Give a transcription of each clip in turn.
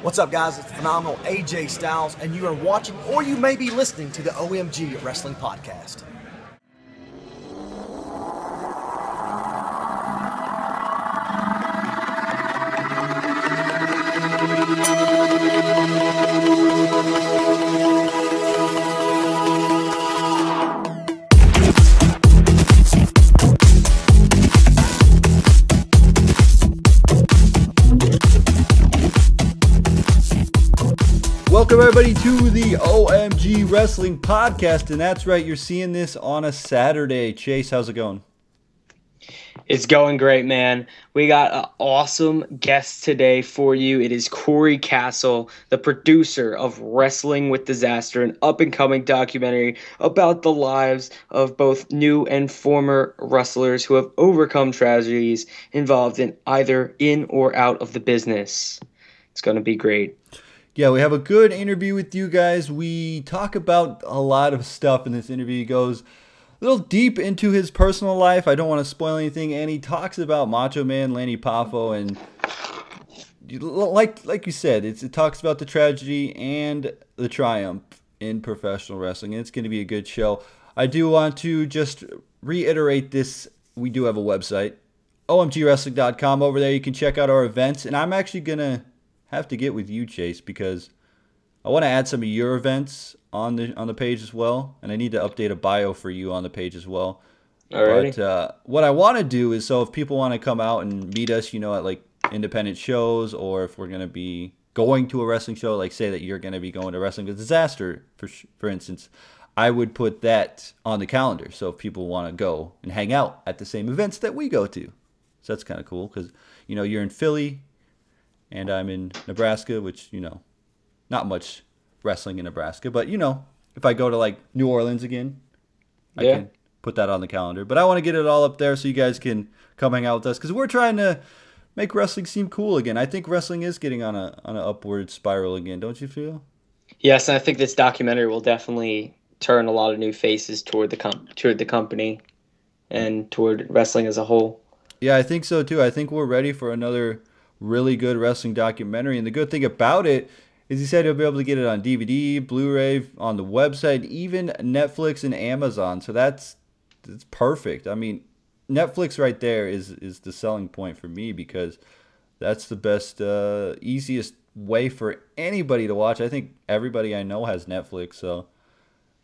What's up, guys? It's phenomenal AJ Styles, and you are watching, or you may be listening to the OMG Wrestling Podcast. Welcome everybody to the OMG Wrestling Podcast, and that's right, you're seeing this on a Saturday. Chase, how's it going? It's going great, man. We got an awesome guest today for you. It is Cory Kastle, the producer of Wrestling with Disaster, an up-and-coming documentary about the lives of both new and former wrestlers who have overcome tragedies involved in either in or out of the business. It's going to be great. Yeah, we have a good interview with you guys. We talk about a lot of stuff in this interview. He goes a little deep into his personal life. I don't want to spoil anything. And he talks about Macho Man Lanny Poffo. And like you said, it talks about the tragedy and the triumph in professional wrestling. And it's going to be a good show. I do want to just reiterate this. We do have a website, omgwrestling.com. Over there you can check out our events. And I'm actually going to have to get with you, Chase, because I want to add some of your events on the page as well, and I need to update a bio for you on the page as well. Alrighty. But what I want to do is, so if people want to come out and meet us, at like independent shows, or if we're going to be going to a wrestling show, like say that you're going to be going to Wrestling with Disaster, for instance, I would put that on the calendar. So if people want to go and hang out at the same events that we go to, so that's kind of cool because you're in Philly. And I'm in Nebraska, which, not much wrestling in Nebraska. But, if I go to, like, New Orleans again, I can put that on the calendar. But I want to get it all up there so you guys can come hang out with us. Because we're trying to make wrestling seem cool again. I think wrestling is getting on an upward spiral again. Don't you feel? Yes, and I think this documentary will definitely turn a lot of new faces toward the company and toward wrestling as a whole. Yeah, I think so, too. I think we're ready for another really good wrestling documentary. And the good thing about it is he said he'll be able to get it on DVD, Blu-ray, on the website, even Netflix and Amazon. So that's perfect. I mean, Netflix right there is the selling point for me because that's the best, easiest way for anybody to watch. I think everybody I know has Netflix, so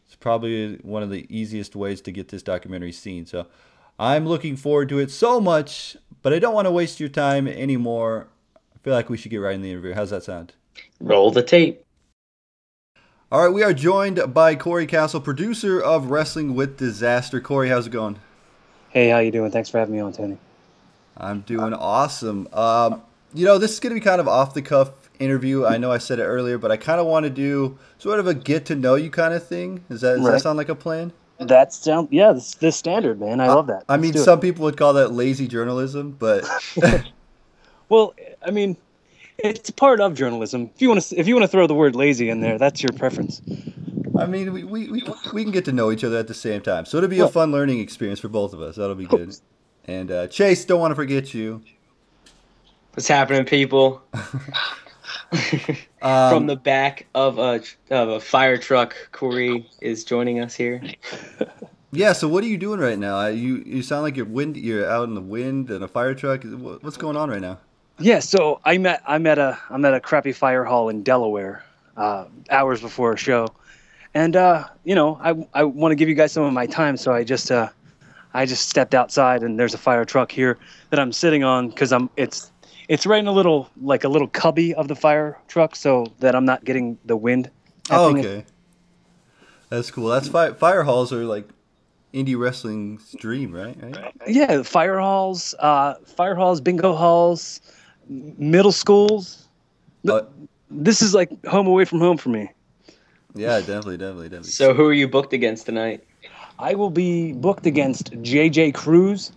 it's probably one of the easiest ways to get this documentary seen. So I'm looking forward to it so much, but I don't want to waste your time anymore. I feel like we should get right in the interview. How's that sound? Roll the tape. All right, we are joined by Cory Kastle, producer of Wrestling with Disaster. Cory, how's it going? Hey, how you doing? Thanks for having me on, Tony. I'm doing awesome. This is going to be kind of off-the-cuff interview. I know I said it earlier, but I kind of want to do sort of a get-to-know-you kind of thing. Does that sound like a plan? That's the standard, man. I love that. I mean, some people would call that lazy journalism, but well, I mean, it's part of journalism. If you want to throw the word lazy in there, that's your preference. I mean, we can get to know each other at the same time, so it'll be a fun learning experience for both of us. That'll be good. And Chase, don't want to forget you. What's happening, people? From the back of a fire truck, Cory is joining us here. Yeah, so what are you doing right now? You sound like you're out in the wind in a fire truck. What's going on right now? Yeah, so I'm at a crappy fire hall in Delaware, hours before a show, and I want to give you guys some of my time, so I just stepped outside, and there's a fire truck here that I'm sitting on because It's right in a little cubby of the fire truck, so that I'm not getting the wind. Oh, okay. That's cool. That's fire halls are like indie wrestling's dream, right? Yeah, fire halls, bingo halls, middle schools. This is like home away from home for me. Yeah, definitely. So who are you booked against tonight? I will be booked against JJ Cruz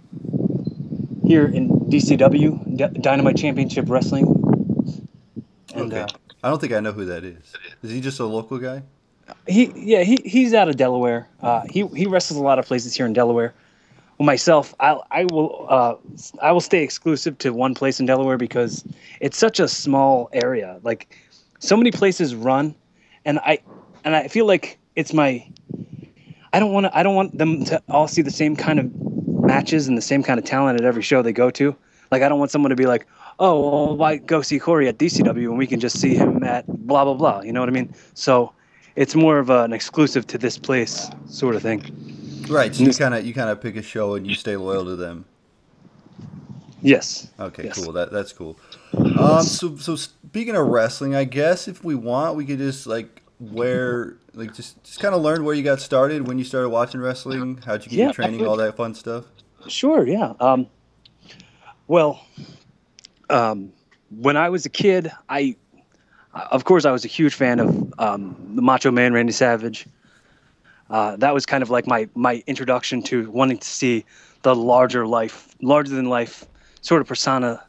here in DCW, Dynamite Championship Wrestling. And, okay. I don't think I know who that is. Is he just a local guy? He's out of Delaware. He wrestles a lot of places here in Delaware. Well, myself, I will stay exclusive to one place in Delaware because it's such a small area. Like many places run, and I feel like it's my. I don't want them to all see the same kind of matches and the same kind of talent at every show they go to. Like, I don't want someone to be like, oh, well, why go see Cory at DCW when we can just see him at blah blah blah. You know what I mean? So it's more of an exclusive to this place sort of thing. Right. So you kind of pick a show and you stay loyal to them. Yes. Okay, yes. Cool. That's cool. So speaking of wrestling, I guess if we want, we could just just kind of learn where you got started, when you started watching wrestling, how'd you get your training, all that fun stuff. Sure. Yeah. When I was a kid, of course, I was a huge fan of the Macho Man, Randy Savage. That was kind of like my introduction to wanting to see the larger than life sort of persona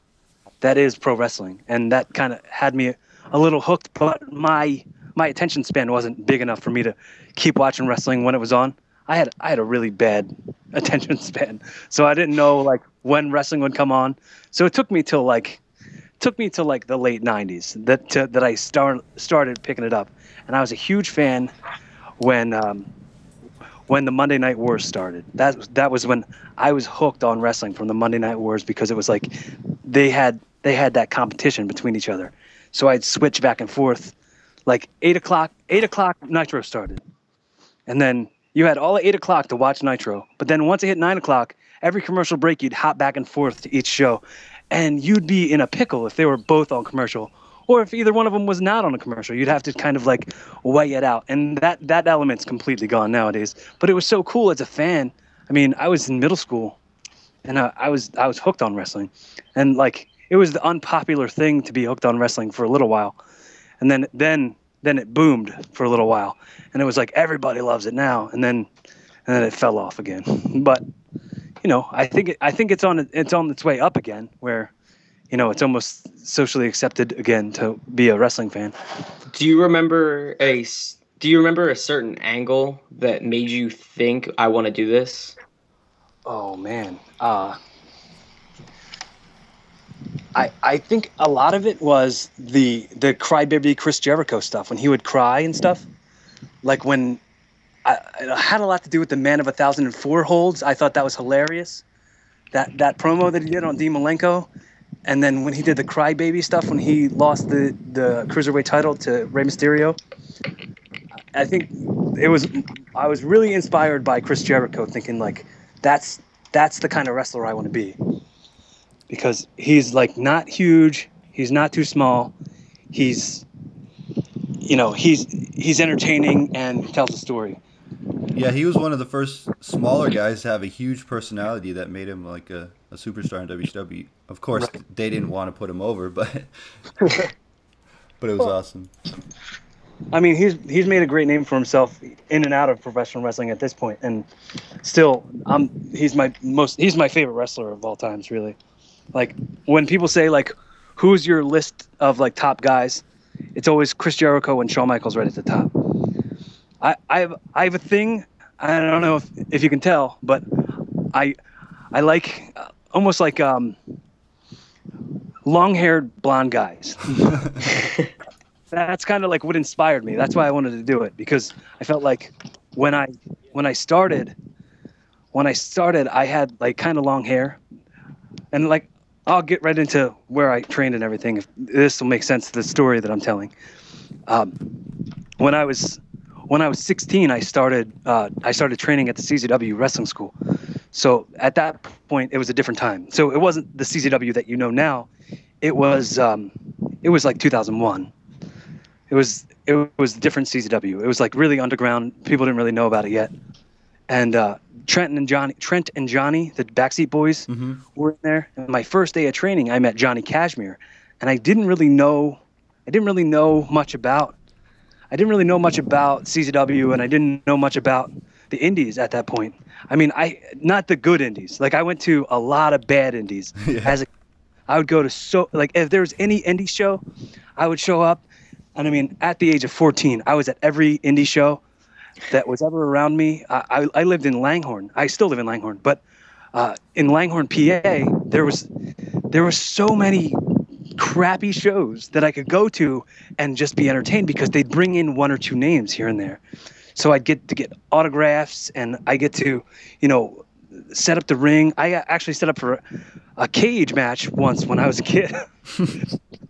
that is pro wrestling, and that kind of had me a little hooked. But my attention span wasn't big enough for me to keep watching wrestling when it was on. I had a really bad attention span, so I didn't know like when wrestling would come on. So it took me till the late '90s that I started picking it up, and I was a huge fan when the Monday Night Wars started. That was when I was hooked on wrestling, from the Monday Night Wars, because it was like they had that competition between each other. So I'd switch back and forth. Like 8 o'clock Nitro started, and then you had all at 8 o'clock to watch Nitro. But then once it hit 9 o'clock, every commercial break you'd hop back and forth to each show, and you'd be in a pickle if they were both on commercial. Or if either one of them was not on a commercial, you'd have to kind of like weigh it out. And that element's completely gone nowadays. But it was so cool as a fan. I mean, I was in middle school, and I was hooked on wrestling. And like, it was the unpopular thing to be hooked on wrestling for a little while. And then it boomed for a little while. And it was like, everybody loves it now. And then it fell off again. But, you know, I think it's on its way up again, where, you know, it's almost socially accepted again to be a wrestling fan. Do you remember a certain angle that made you think, I want to do this? Oh man. I think a lot of it was the crybaby Chris Jericho stuff, when he would cry and stuff. Like when it had a lot to do with the Man of 1,004 holds. I thought that was hilarious. That promo that he did on Dean Malenko. And then when he did the crybaby stuff, when he lost the Cruiserweight title to Rey Mysterio, I think I was really inspired by Chris Jericho, thinking like, that's the kind of wrestler I want to be. Because he's like not huge, he's not too small, he's entertaining and tells a story. Yeah, he was one of the first smaller guys to have a huge personality that made him like a superstar in WCW. Of course, right. They didn't want to put him over, but it was awesome. I mean, he's made a great name for himself in and out of professional wrestling at this point, and still, he's my favorite wrestler of all times, really. Like, when people say like, who's your list of like top guys, it's always Chris Jericho and Shawn Michaels right at the top. I have a thing. I don't know if you can tell, but I like almost like long-haired blonde guys. That's kind of like what inspired me. That's why I wanted to do it, because I felt like when I started, I had like kind of long hair, and like I'll get right into where I trained and everything, if this will make sense to the story that I'm telling. When I was 16, I started training at the CZW wrestling school. So at that point, it was a different time. So it wasn't the CZW that you know now. It was like 2001. It was a different CZW. It was like really underground. People didn't really know about it yet. And Trent and Johnny, the Backseat Boys, were in there. And my first day of training, I met Johnny Cashmere, and I didn't really know much about CZW, and I didn't know much about the indies at that point. I mean, not the good indies. Like, I went to a lot of bad indies. Yeah. I would go to if there was any indie show, I would show up. And I mean, at the age of 14, I was at every indie show that was ever around me. I lived in Langhorne. I still live in Langhorne, but in Langhorne, PA, there were so many crappy shows that I could go to and just be entertained because they'd bring in one or two names here and there. So I'd get to get autographs, and I get to, set up the ring. I actually set up for a cage match once when I was a kid.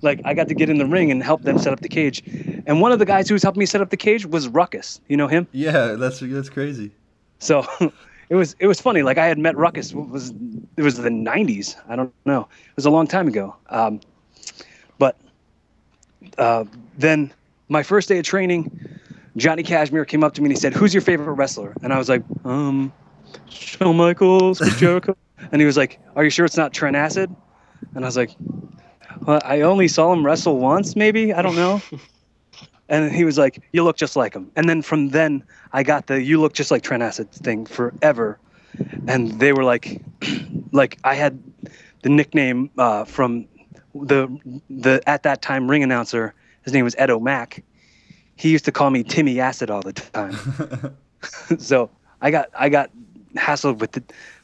Like, I got to get in the ring and help them set up the cage. And one of the guys who was helping me set up the cage was Ruckus. You know him? Yeah, that's crazy. So it was funny. Like, I had met Ruckus. It was the 90s. I don't know. It was a long time ago. But then my first day of training, Johnny Cashmere came up to me and he said, "Who's your favorite wrestler?" And I was like, Shawn Michaels, Chris Jericho. And he was like, "Are you sure it's not Trent Acid?" And I was like, "Well, I only saw him wrestle once, maybe. I don't know." And he was like, "You look just like him." And then from then, I got the "you look just like Trent Acid" thing forever. And they were like, I had the nickname from the at that time ring announcer. His name was Ed O'Mac. He used to call me Timmy Acid all the time. So I got hassled with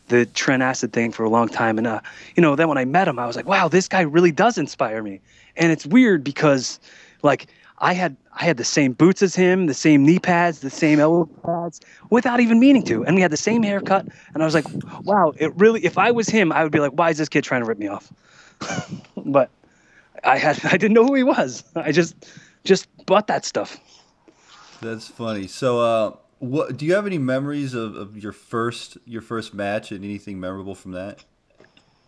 the Trent Acid thing for a long time. And, then when I met him, I was like, wow, this guy really does inspire me. And it's weird because, like, I had the same boots as him, the same knee pads, the same elbow pads, without even meaning to. And we had the same haircut. And I was like, wow, if I was him, I would be like, why is this kid trying to rip me off? But I didn't know who he was. I just bought that stuff. That's funny. So, what do you have any memories of your first match and anything memorable from that?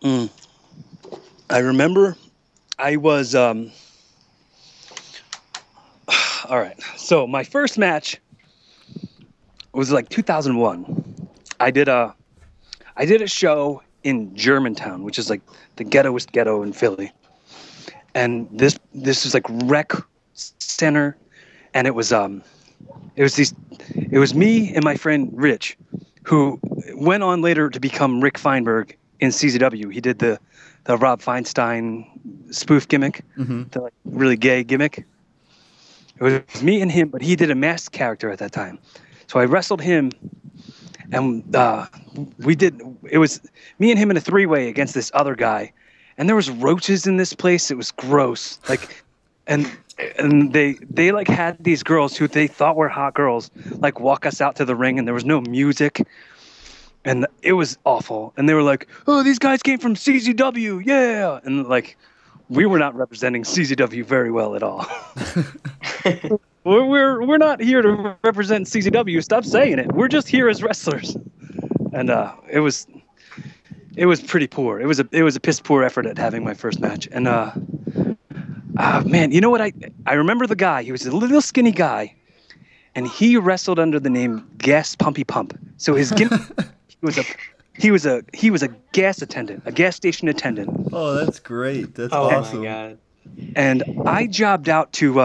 I remember I was all right. So my first match was like 2001. I did a show in Germantown, which is like the ghettoest ghetto in Philly. And this is like rec center, and it was me and my friend Rich, who went on later to become Rick Feinberg in CZW. He did the Rob Feinstein spoof gimmick, the like really gay gimmick. It was me and him, but he did a masked character at that time. So I wrestled him, and it was me and him in a three-way against this other guy. And there was roaches in this place. It was gross. Like, and they like had these girls who they thought were hot girls, like walk us out to the ring, and there was no music. And it was awful. And they were like, "Oh, these guys came from CZW. Yeah." And like, we were not representing CZW very well at all. We're not here to represent CZW. Stop saying it. We're just here as wrestlers. And it was pretty poor. It was a piss poor effort at having my first match. And man, you know what? I remember the guy. He was a little skinny guy, and he wrestled under the name Gas Pumpy Pump. So his gimmick, he was a gas attendant, a gas station attendant. Oh, that's great. That's awesome. Oh my God. And I jobbed out to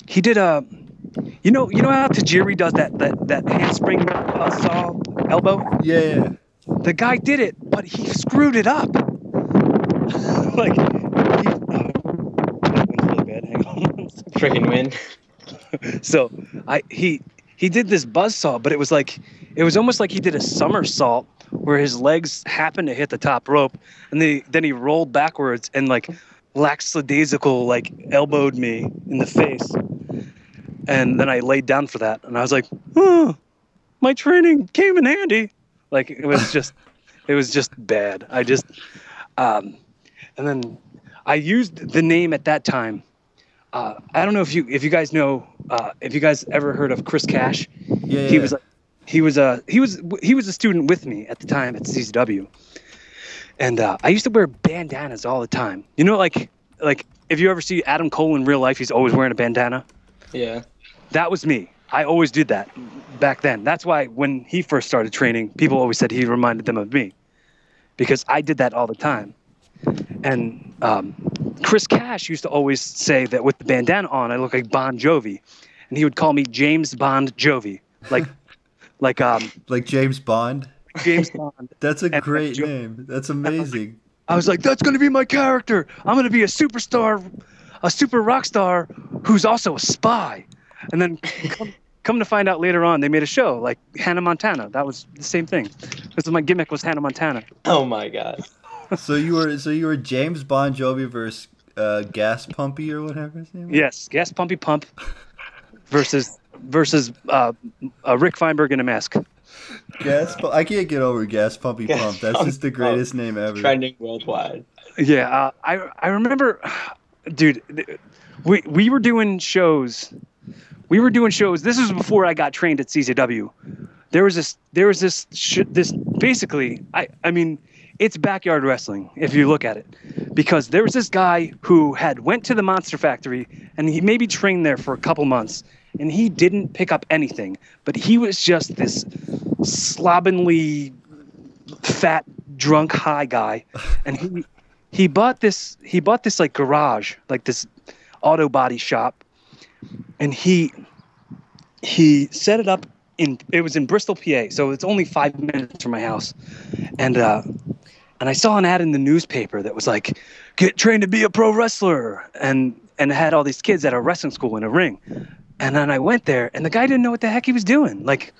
he did a you know how Tajiri does that handspring buzzsaw elbow? Yeah. The guy did it, but he screwed it up. Like, really bad. Hang on. Freaking win. So he did this buzzsaw, but it was almost like he did a somersault where his legs happened to hit the top rope, and then he rolled backwards and like lackadaisical like elbowed me in the face, and then I laid down for that, and I was like, "Oh, my training came in handy." Like it was just bad. And then I used the name at that time. I don't know if you guys know, if you guys ever heard of Chris Cash. Yeah. He was a student with me at the time at CZW. And I used to wear bandanas all the time. You know, like if you ever see Adam Cole in real life, he's always wearing a bandana. Yeah. That was me. I always did that back then. That's why when he first started training, people always said he reminded them of me, because I did that all the time. And Chris Cash used to always say that with the bandana on, I look like Bon Jovi, and he would call me James Bond Jovi, like James Bond. James Bond. That's a great name. That's amazing. I was like, that's going to be my character. I'm going to be a super rock star who's also a spy. And then come to find out later on, they made a show like Hannah Montana. That was the same thing. Because my gimmick was Hannah Montana. Oh my God. So you were James Bon Jovi versus Gas Pumpy or whatever his name was? Yes, Gas Pumpy Pump versus Rick Feinberg in a mask. I can't get over Gas Pumpy Gas Pump. That's Pumpy just the Pump. greatest name ever. Trending worldwide. Yeah, I remember, dude. We were doing shows. This was before I got trained at CZW. There was this basically. I mean, it's backyard wrestling if you look at it, because there was this guy who had went to the Monster Factory and he maybe trained there for a couple months and he didn't pick up anything, but he was just this slovenly, fat, drunk, high guy, and he bought this like garage, like this auto body shop, and he set it up it was in Bristol, PA, so it's only 5 minutes from my house, and I saw an ad in the newspaper that was like, "Get trained to be a pro wrestler," and it had all these kids at a wrestling school in a ring, and then I went there, and the guy didn't know what the heck he was doing. Like,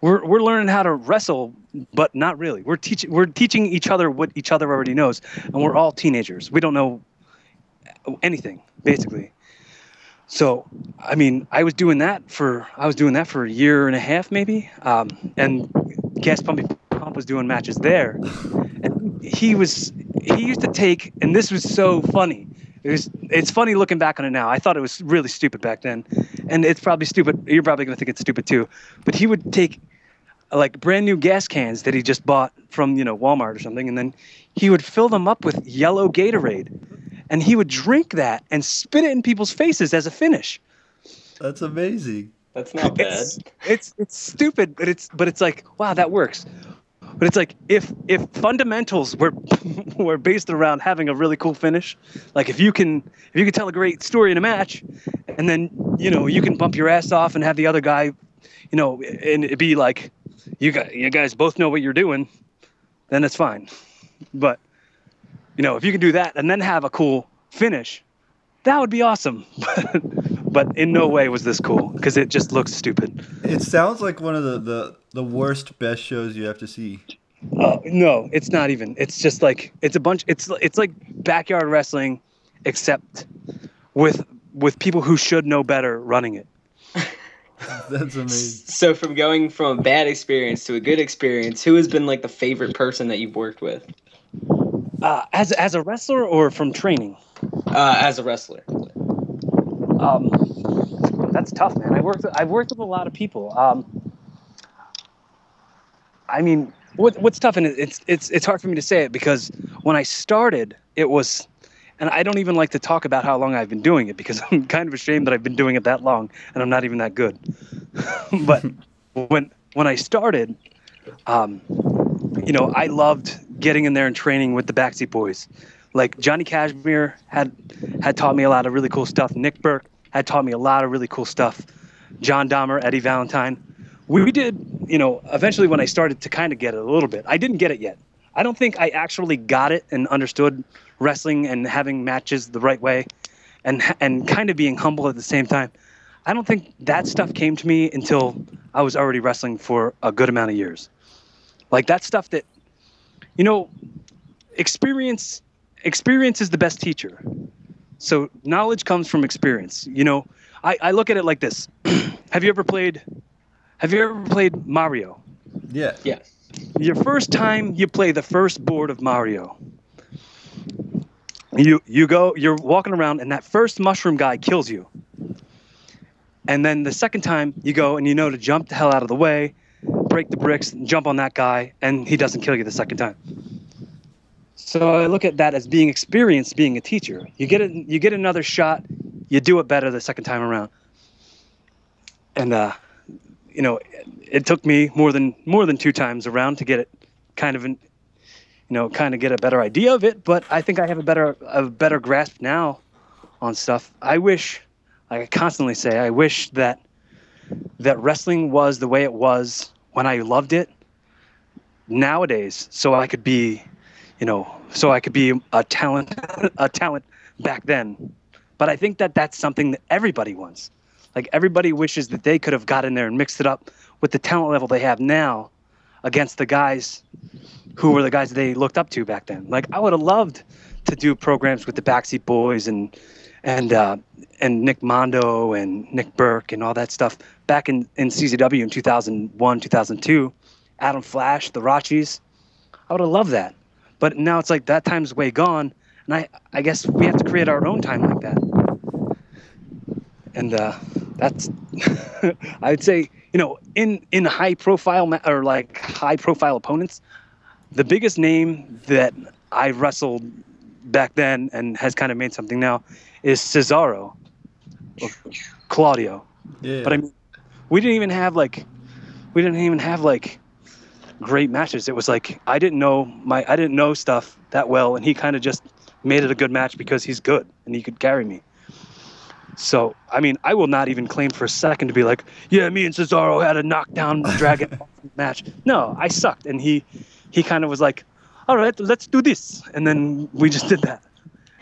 we're learning how to wrestle, but not really. We're teaching each other what each other already knows, and we're all teenagers. We don't know anything, basically. So, I mean, I was doing that for a year and a half, maybe. And Gas Pumpy Pump was doing matches there, and he used to take, and this was so funny. It's funny looking back on it now. I thought it was really stupid back then, and it's probably stupid. You're probably gonna think it's stupid too. But he would take like brand new gas cans that he just bought from Walmart or something, and then he would fill them up with yellow Gatorade. And he would drink that and spit it in people's faces as a finish. That's amazing. That's not bad. It's stupid, but it's like, wow, that works. But it's like if fundamentals were based around having a really cool finish, like if you can tell a great story in a match, and then you can bump your ass off and have the other guy, and it'd be like you guys both know what you're doing, then it's fine. But if you can do that and then have a cool finish, that would be awesome. But in no way was this cool, because it just looks stupid. It sounds like one of the worst best shows you have to see. No, it's not even. It's just like it's like backyard wrestling, except with people who should know better running it. That's amazing. So from going from a bad experience to a good experience, who has been like the favorite person that you've worked with? As a wrestler or from training? As a wrestler. That's tough, man. I've worked with a lot of people. I mean, what's tough, and it's hard for me to say it, because when I started, it was, and I don't even like to talk about how long I've been doing it, because I'm kind of ashamed that I've been doing it that long and I'm not even that good. But when I started, I loved getting in there and training with the Backseat Boys. Like Johnny Kashmere had taught me a lot of really cool stuff. Nick Burke had taught me a lot of really cool stuff. John Dahmer, Eddie Valentine. We did, eventually when I started to kind of get it a little bit. I didn't get it yet. I don't think I actually got it and understood wrestling and having matches the right way and kind of being humble at the same time. I don't think that stuff came to me until I was already wrestling for a good amount of years. Like that stuff that, experience is the best teacher. So knowledge comes from experience. I look at it like this. Have you ever played Mario? Yeah. Yeah. Your first time you play the first board of Mario, you're walking around and that first mushroom guy kills you. And then the second time you go and to jump the hell out of the way, break the bricks, and jump on that guy, and he doesn't kill you the second time. So I look at that as being experienced, being a teacher. You get another shot, you do it better the second time around. And it took me more than 2 times around to get it kind of get a better idea of it, but I think I have a better grasp now on stuff. I wish, like I constantly say, I wish that wrestling was the way it was when I loved it nowadays, so I could be a talent back then. But I think that that's something that everybody wants. Like everybody wishes that they could have got in there and mixed it up with the talent level they have now, against the guys who were the guys they looked up to back then. Like, I would have loved to do programs with the Backseat Boys and Nick Mondo and Nick Burke and all that stuff back in CZW in 2001, 2002. Adam Flash, the Rocchies. I would have loved that. But now it's like that time's way gone, and I guess we have to create our own time like that. And that's I'd say, in high profile or like high profile opponents, the biggest name that I wrestled back then and has kind of made something now is Cesaro or Claudio. Yeah. But I mean, we didn't even have like great matches. It was like I didn't know stuff that well, and he kind of just made it a good match because he's good and he could carry me. So, I mean, I will not even claim for a second to be like, yeah, me and Cesaro had a knockdown dragon match. No, I sucked. And he kind of was like, all right, let's do this. And then we just did that.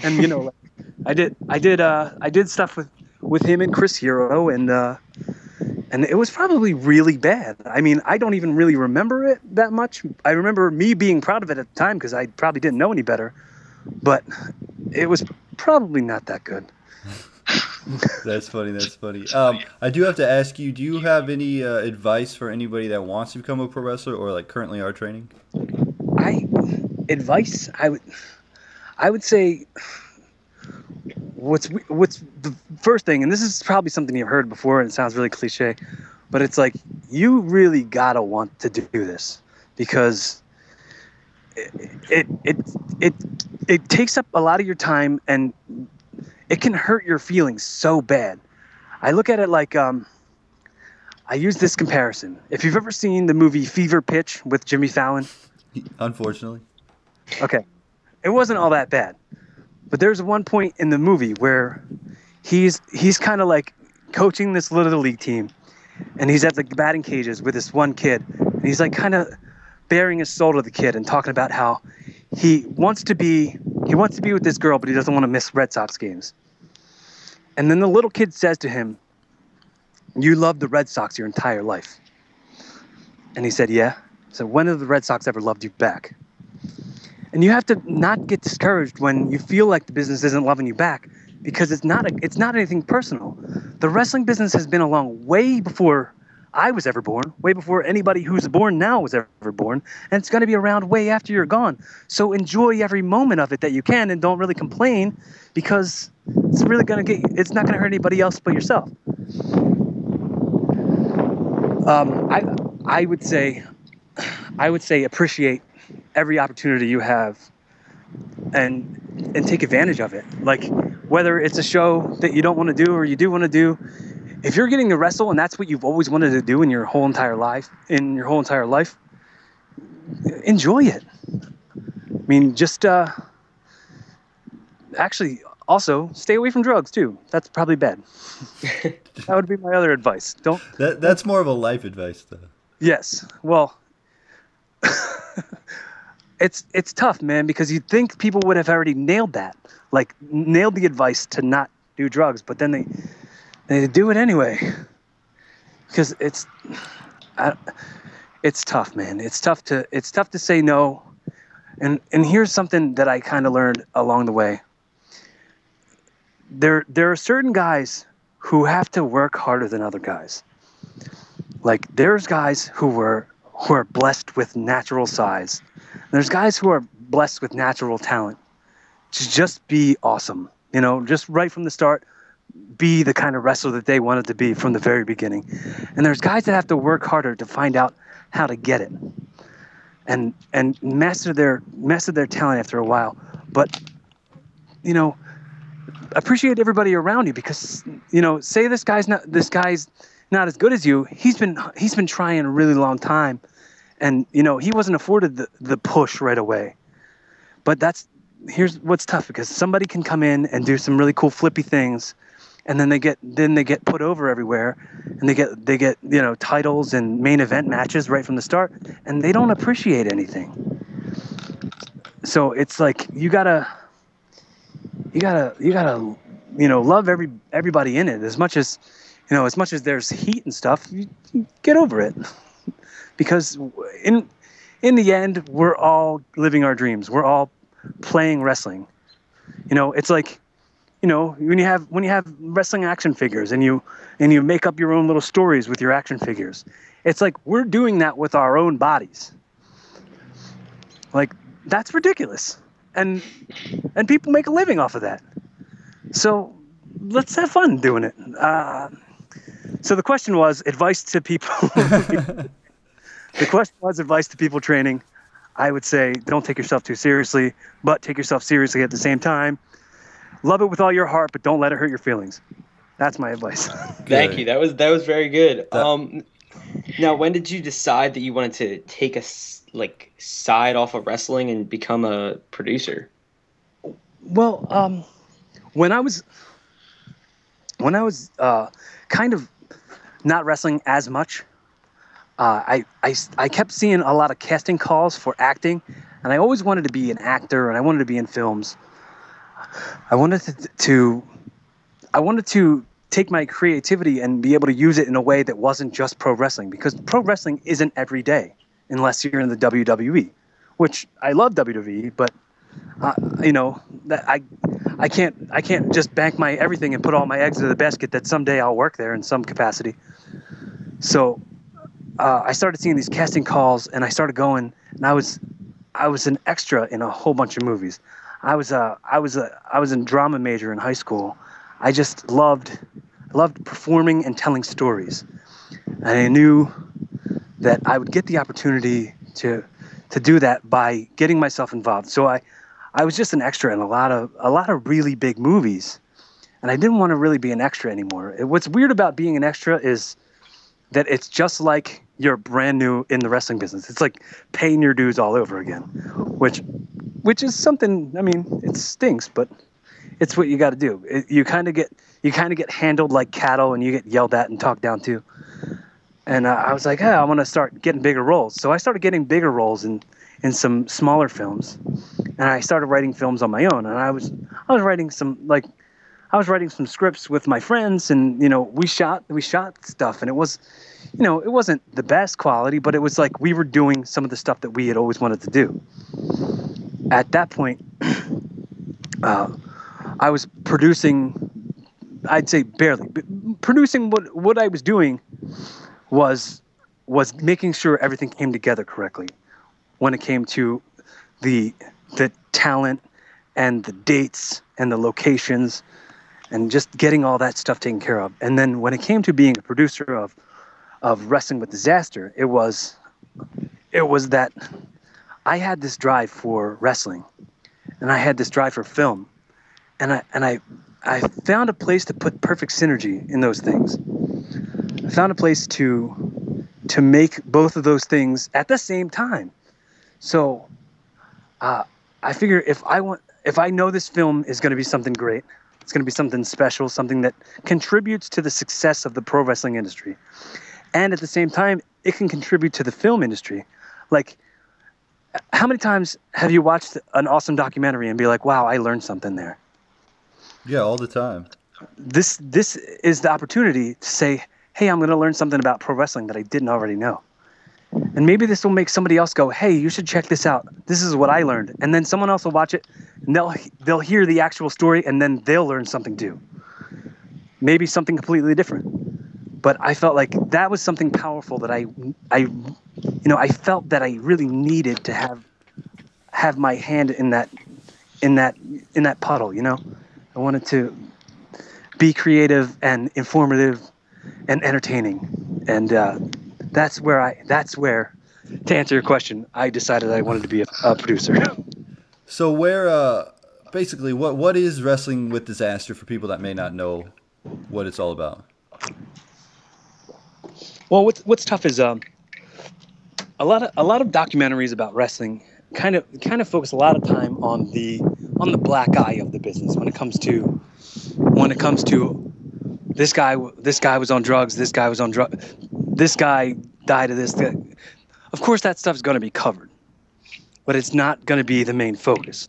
And, like, I did stuff with him and Chris Hero, and it was probably really bad. I mean, I don't even really remember it that much. I remember me being proud of it at the time because I probably didn't know any better, but it was probably not that good. That's funny. I do have to ask you, do you have any advice for anybody that wants to become a pro wrestler or like currently are training? I would say what's the first thing, and this is probably something you've heard before and it sounds really cliche, but it's like you really gotta want to do this because it takes up a lot of your time and it can hurt your feelings so bad. I look at it like I use this comparison. If you've ever seen the movie Fever Pitch with Jimmy Fallon. Unfortunately. Okay. It wasn't all that bad. But there's one point in the movie where he's kind of like coaching this little league team, and he's at the batting cages with this one kid, and he's like kind of bearing his soul to the kid and talking about how he wants to be with this girl, but he doesn't want to miss Red Sox games. And then the little kid says to him, "You loved the Red Sox your entire life." And he said, "Yeah." So when have the Red Sox ever loved you back? And you have to not get discouraged when you feel like the business isn't loving you back, because it's not anything personal. The wrestling business has been along way before I was ever born, way before anybody who's born now was ever born, and it's going to be around way after you're gone. So enjoy every moment of it that you can, and don't really complain, because it's not going to hurt anybody else but yourself. I would say appreciate every opportunity you have and take advantage of it. Like, whether it's a show that you don't want to do or you do want to do, if you're getting to wrestle and that's what you've always wanted to do in your whole entire life, enjoy it. I mean, just actually also stay away from drugs too. That's probably bad. That would be my other advice. That's more of a life advice though. Yes. Well, it's tough, man, because you'd think people would have already nailed that, like nailed the advice to not do drugs, but then they do it anyway, because it's tough, man. It's tough to say no, and here's something that I kind of learned along the way. There are certain guys who have to work harder than other guys. Like, there's guys who are blessed with natural size. There's guys who are blessed with natural talent to just be awesome. Just right from the start, be the kind of wrestler that they wanted to be from the very beginning. And there's guys that have to work harder to find out how to get it and master their talent after a while. But, appreciate everybody around you, because, say this guy's not as good as you. He's been trying a really long time. And, he wasn't afforded the push right away. But here's what's tough, because somebody can come in and do some really cool flippy things, and then they get put over everywhere, and they get titles and main event matches right from the start, and they don't appreciate anything. So it's like you gotta love everybody in it as much as there's heat and stuff. You get over it. because in the end, we're all living our dreams. We're all playing wrestling. It's like, when you have wrestling action figures and you make up your own little stories with your action figures. It's like we're doing that with our own bodies. Like, that's ridiculous. And people make a living off of that. So let's have fun doing it. So the question was advice to people. The question was advice to people training. I would say don't take yourself too seriously, but take yourself seriously at the same time. Love it with all your heart, but don't let it hurt your feelings. That's my advice. Thank you. That was very good. Now, when did you decide that you wanted to take a side off of wrestling and become a producer? Well, when I was kind of not wrestling as much, I kept seeing a lot of casting calls for acting, and I always wanted to be an actor, and I wanted to be in films. I wanted to take my creativity and be able to use it in a way that wasn't just pro wrestling, because pro wrestling isn't every day unless you're in the WWE, which I love WWE, but that I can't just bank my everything and put all my eggs in the basket that someday I'll work there in some capacity. So I started seeing these casting calls, and I started going, and I was an extra in a whole bunch of movies. I was a drama major in high school. I just loved performing and telling stories, and I knew that I would get the opportunity to do that by getting myself involved. So I was just an extra in a lot of really big movies, and I didn't want to really be an extra anymore. What's weird about being an extra is that it's just like you're brand new in the wrestling business. It's like paying your dues all over again, which is something. I mean, it stinks, but it's what you got to do. You kind of get handled like cattle, and you get yelled at and talked down to. And I was like, I want to start getting bigger roles. So I started getting bigger roles in some smaller films, and I started writing films on my own. And I was writing some scripts with my friends, and we shot stuff, and it was, it wasn't the best quality, but it was like we were doing some of the stuff that we had always wanted to do. At that point, I was producing, I'd say barely, but producing. What I was doing was making sure everything came together correctly when it came to the talent and the dates and the locations and just getting all that stuff taken care of. And then when it came to being a producer of Wrestling with Disaster, it was that I had this drive for wrestling, and I had this drive for film, and I found a place to put perfect synergy in those things. I found a place to make both of those things at the same time. So I figure if I know this film is going to be something great, it's going to be something special, something that contributes to the success of the pro wrestling industry, and at the same time it can contribute to the film industry. Like, how many times have you watched an awesome documentary and be like, wow, I learned something there? Yeah, all the time. This is the opportunity to say, hey, I'm going to learn something about pro wrestling that I didn't already know. And maybe this will make somebody else go, hey, you should check this out. This is what I learned. And then someone else will watch it, and they'll hear the actual story, and then they'll learn something too. Maybe something completely different. But I felt like that was something powerful that I felt that I really needed to have my hand in that puddle, I wanted to be creative and informative and entertaining. And that's where, to answer your question, I decided I wanted to be a producer. So basically, what is Wrestling with Disaster for people that may not know what it's all about? Well, what's tough is a lot of documentaries about wrestling kind of focus a lot of time on the black eye of the business when it comes to this guy was on drugs, this guy died of this. Of course, that stuff's going to be covered, but it's not going to be the main focus.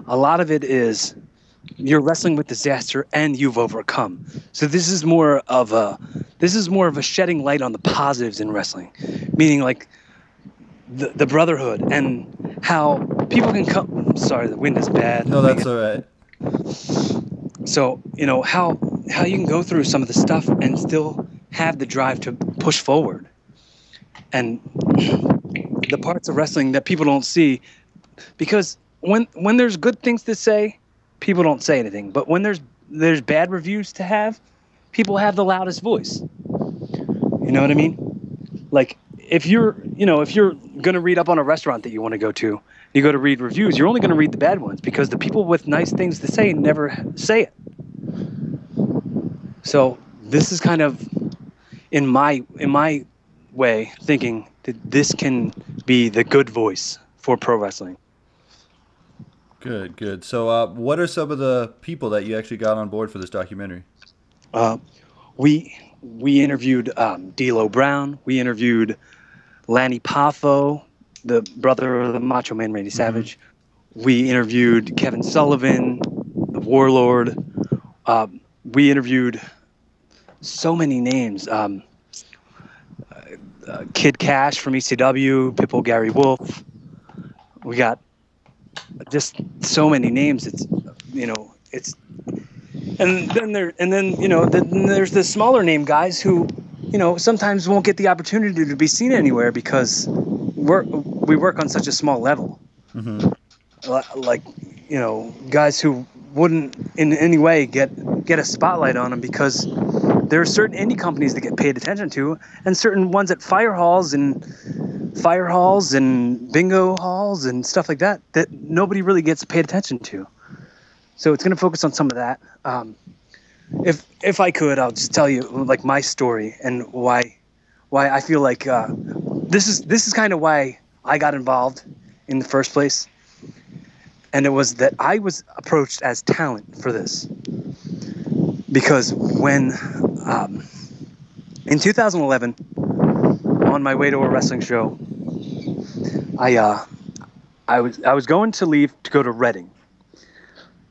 A lot of it is you're wrestling with disaster and you've overcome. So this is more of a shedding light on the positives in wrestling, meaning like the brotherhood and how people can come. Sorry, the wind is bad. No, that's all right. So, how you can go through some of the stuff and still have the drive to push forward. And the parts of wrestling that people don't see, because when there's good things to say, people don't say anything. But when there's bad reviews to have, people have the loudest voice. You know what I mean? Like if you're going to read up on a restaurant that you want to go to, you go to read reviews, you're only going to read the bad ones because the people with nice things to say never say it. So this is kind of in my way thinking that this can be the good voice for pro wrestling. Good. So what are some of the people that you actually got on board for this documentary? We interviewed D'Lo Brown. We interviewed Lanny Poffo, the brother of the Macho Man Randy Savage. We interviewed Kevin Sullivan, the Warlord. We interviewed so many names. Kid Cash from ECW, Pitbull Gary Wolf. We got just so many names. And then there's the smaller name guys who, sometimes won't get the opportunity to be seen anywhere because we work on such a small level. Like, guys who wouldn't in any way get a spotlight on them because there are certain indie companies that get paid attention to, and certain ones at fire halls and bingo halls and stuff like that nobody really gets paid attention to. So it's going to focus on some of that. If I could, I'll just tell you like my story and why I feel like this is kind of why I got involved in the first place. And it was that I was approached as talent for this. Because when in 2011, on my way to a wrestling show, I was going to leave to go to Reading.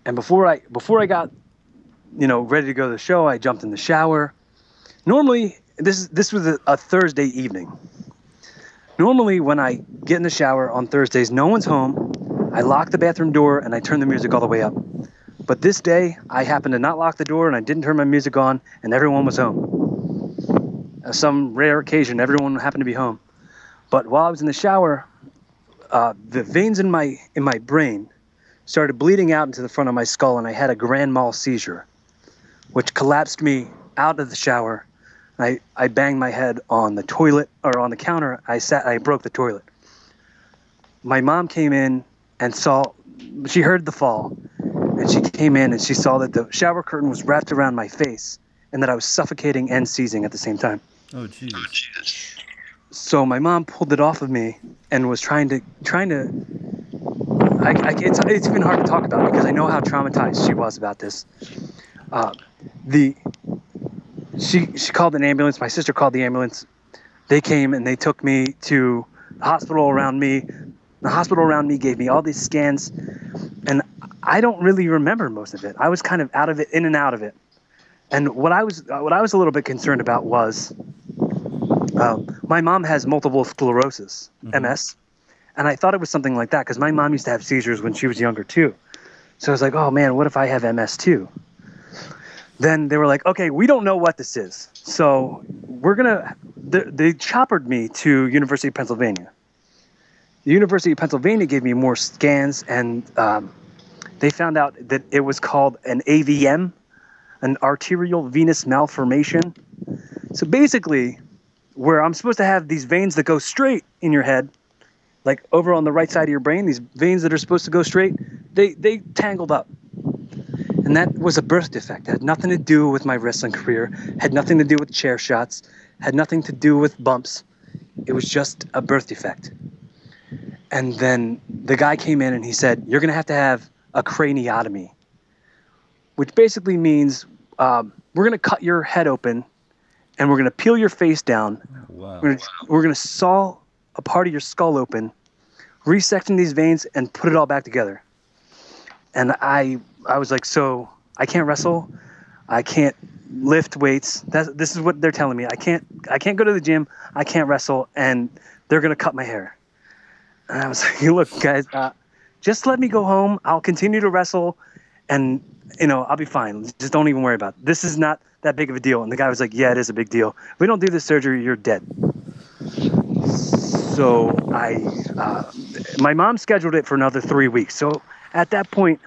And before I got, ready to go to the show, I jumped in the shower. Normally, this was a Thursday evening. Normally, when I get in the shower on Thursdays, no one's home. I lock the bathroom door and I turn the music all the way up. But this day, I happened to not lock the door and I didn't turn my music on, and everyone was home. Some rare occasion, everyone happened to be home. But while I was in the shower, the veins in my brain started bleeding out into the front of my skull, and I had a grand mal seizure, which collapsed me out of the shower. I banged my head on the toilet, or on the counter. I broke the toilet. My mom came in and she heard the fall, and she came in and she saw that the shower curtain was wrapped around my face and that I was suffocating and seizing at the same time. Oh, Jesus. So my mom pulled it off of me and was trying to. It's even hard to talk about because I know how traumatized she was about this. She called an ambulance. My sister called the ambulance. They came and they took me to the hospital around me. The hospital around me gave me all these scans, and I don't really remember most of it. I was kind of out of it, in and out of it. And what I was a little bit concerned about was my mom has multiple sclerosis, MS, and I thought it was something like that because my mom used to have seizures when she was younger too. So I was like, oh man, what if I have MS too? Then they were like, okay, we don't know what this is, so they choppered me to University of Pennsylvania. The University of Pennsylvania gave me more scans, and they found out that it was called an AVM, an arterial venous malformation. So basically, where I'm supposed to have these veins that go straight in your head, like over on the right side of your brain, these veins that are supposed to go straight, they tangled up. And that was a birth defect. It had nothing to do with my wrestling career, had nothing to do with chair shots, had nothing to do with bumps. It was just a birth defect. And then the guy came in and he said, you're going to have a craniotomy, which basically means we're going to cut your head open and we're going to peel your face down. Wow. We're going to saw a part of your skull open, resection these veins, and put it all back together. And I was like, so I can't wrestle. I can't lift weights. This is what they're telling me. I can't go to the gym. I can't wrestle, and they're going to cut my hair. And I was like, look, guys, just let me go home. I'll continue to wrestle, and I'll be fine. Just don't even worry about it. This is not that big of a deal. And the guy was like, yeah, it is a big deal. If we don't do this surgery, you're dead. So my mom scheduled it for another 3 weeks. So at that point,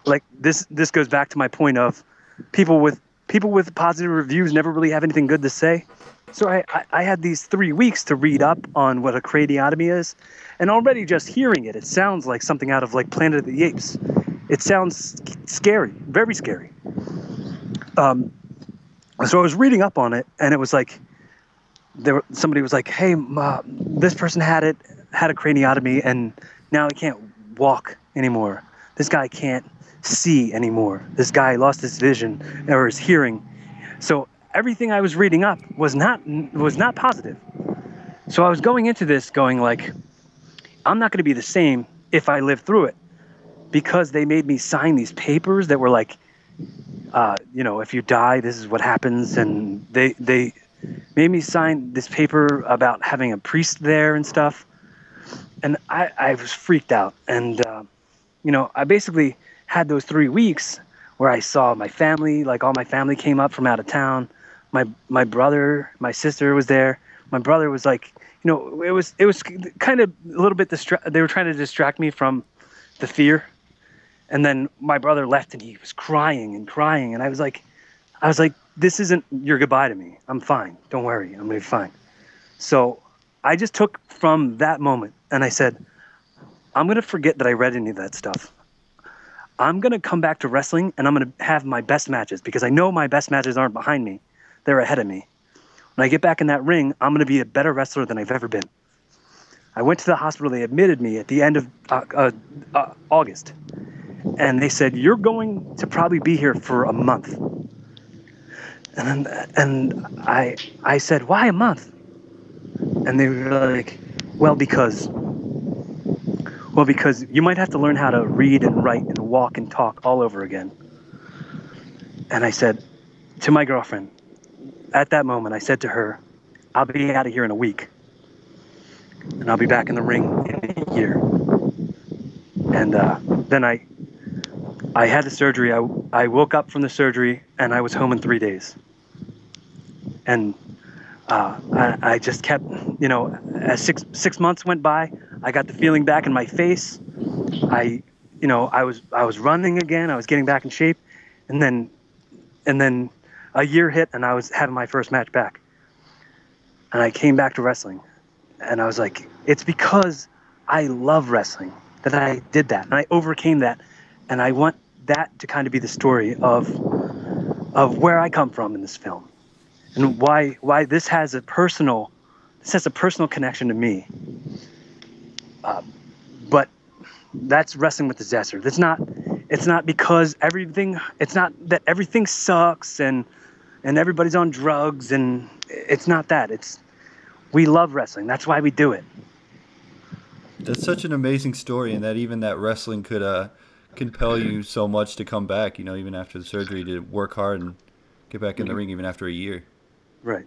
like this goes back to my point of people with positive reviews never really have anything good to say. So I had these 3 weeks to read up on what a craniotomy is, and already just hearing it sounds like something out of like Planet of the Apes. It sounds scary, very scary. So I was reading up on it, and it was like somebody was like, "Hey, this person had a craniotomy, and now he can't walk anymore. This guy can't see anymore. This guy lost his vision or his hearing." So everything I was reading up was not positive. So I was going into this going like, I'm not going to be the same if I live through it, because they made me sign these papers that were like, if you die, this is what happens. And they made me sign this paper about having a priest there and stuff. And I was freaked out. And, I basically had those 3 weeks where I saw my family, like all my family came up from out of town. My brother, my sister was there. My brother was like, it was kind of a little bit they were trying to distract me from the fear. And then my brother left, and he was crying. And I was like, this isn't your goodbye to me. I'm fine. Don't worry. I'm gonna be fine. So I just took from that moment, and I said, I'm gonna forget that I read any of that stuff. I'm gonna come back to wrestling, and I'm gonna have my best matches, because I know my best matches aren't behind me. They're ahead of me. When I get back in that ring, I'm going to be a better wrestler than I've ever been. I went to the hospital. They admitted me at the end of August. And they said, you're going to probably be here for a month. And I said, why a month? And they were like, because you might have to learn how to read and write and walk and talk all over again. And I said to my girlfriend, at that moment, I said to her, I'll be out of here in a week, and I'll be back in the ring in a year. And then I had the surgery. I woke up from the surgery, and I was home in 3 days. And I just kept, as six months went by, I got the feeling back in my face. I was running again. I was getting back in shape, and then a year hit, and I was having my first match back. And I came back to wrestling, and I was like, it's because I love wrestling that I did that, and I overcame that. And I want that to kind of be the story of where I come from in this film, and why this has a personal connection to me. But that's wrestling with disaster. It's not because everything. It's not that everything sucks and everybody's on drugs, and it's not that. It's we love wrestling. That's why we do it. That's such an amazing story, and that even that wrestling could compel you so much to come back, even after the surgery, to work hard and get back in the ring even after a year. Right.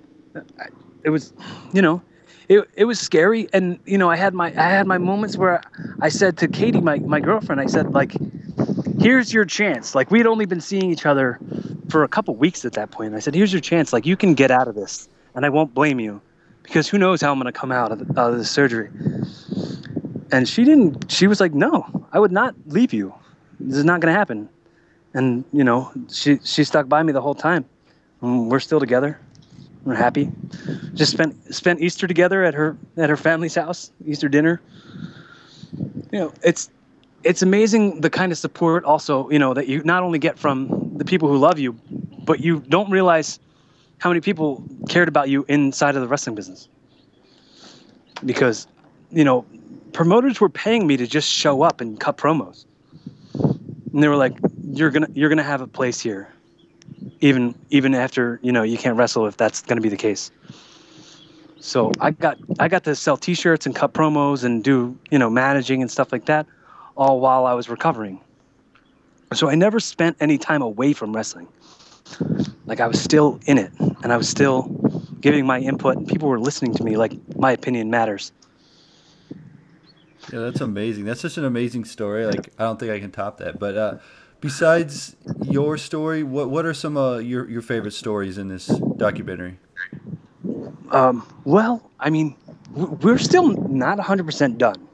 It was, it was scary, and I had my moments where I said to Katie, my girlfriend, I said, like, here's your chance. Like, we had only been seeing each other for a couple weeks at that point. And I said, here's your chance. Like, you can get out of this, and I won't blame you, because who knows how I'm going to come out of this surgery. And she was like, no, I would not leave you. This is not going to happen. And, she stuck by me the whole time. And we're still together. We're happy. Just spent Easter together at her family's house, Easter dinner. It's amazing the kind of support also, that you not only get from the people who love you, but you don't realize how many people cared about you inside of the wrestling business. Because, promoters were paying me to just show up and cut promos. And they were like, you're gonna have a place here, even after you can't wrestle, if that's gonna be the case. So I got to sell T-shirts and cut promos and do managing and stuff like that, all while I was recovering. So I never spent any time away from wrestling. Like, I was still in it, and I was still giving my input, and people were listening to me. Like, my opinion matters. Yeah, that's amazing. That's such an amazing story. Like, I don't think I can top that. But besides your story, what are some your favorite stories in this documentary? Well, I mean, we're still not 100% done.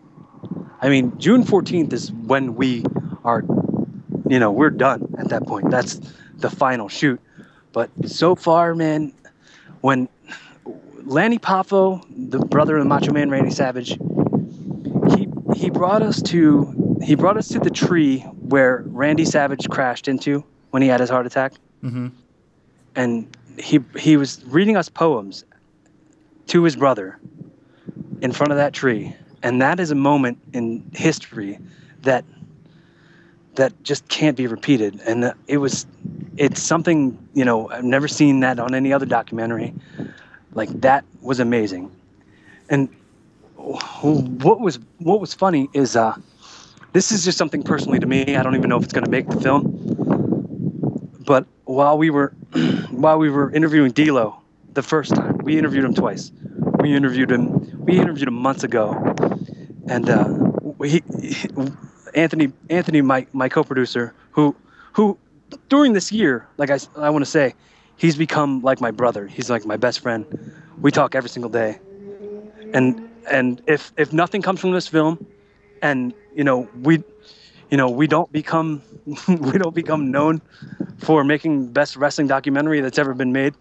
I mean, June 14th is when we are, we're done at that point. That's the final shoot. But so far, man, when Lanny Poffo, the brother of the Macho Man Randy Savage, he brought us to the tree where Randy Savage crashed into when he had his heart attack. Mm-hmm. And he was reading us poems to his brother in front of that tree. And that is a moment in history that just can't be repeated. And it's something, I've never seen that on any other documentary. Like, that was amazing. And what was funny is this is just something personally to me. I don't even know if it's going to make the film. But while we were interviewing D'Lo the first time, we interviewed him twice. We interviewed him months ago, and Anthony, my co-producer, who during this year, like I want to say, he's become like my brother. He's like my best friend. We talk every single day, and if nothing comes from this film, and we don't become known for making best wrestling documentary that's ever been made,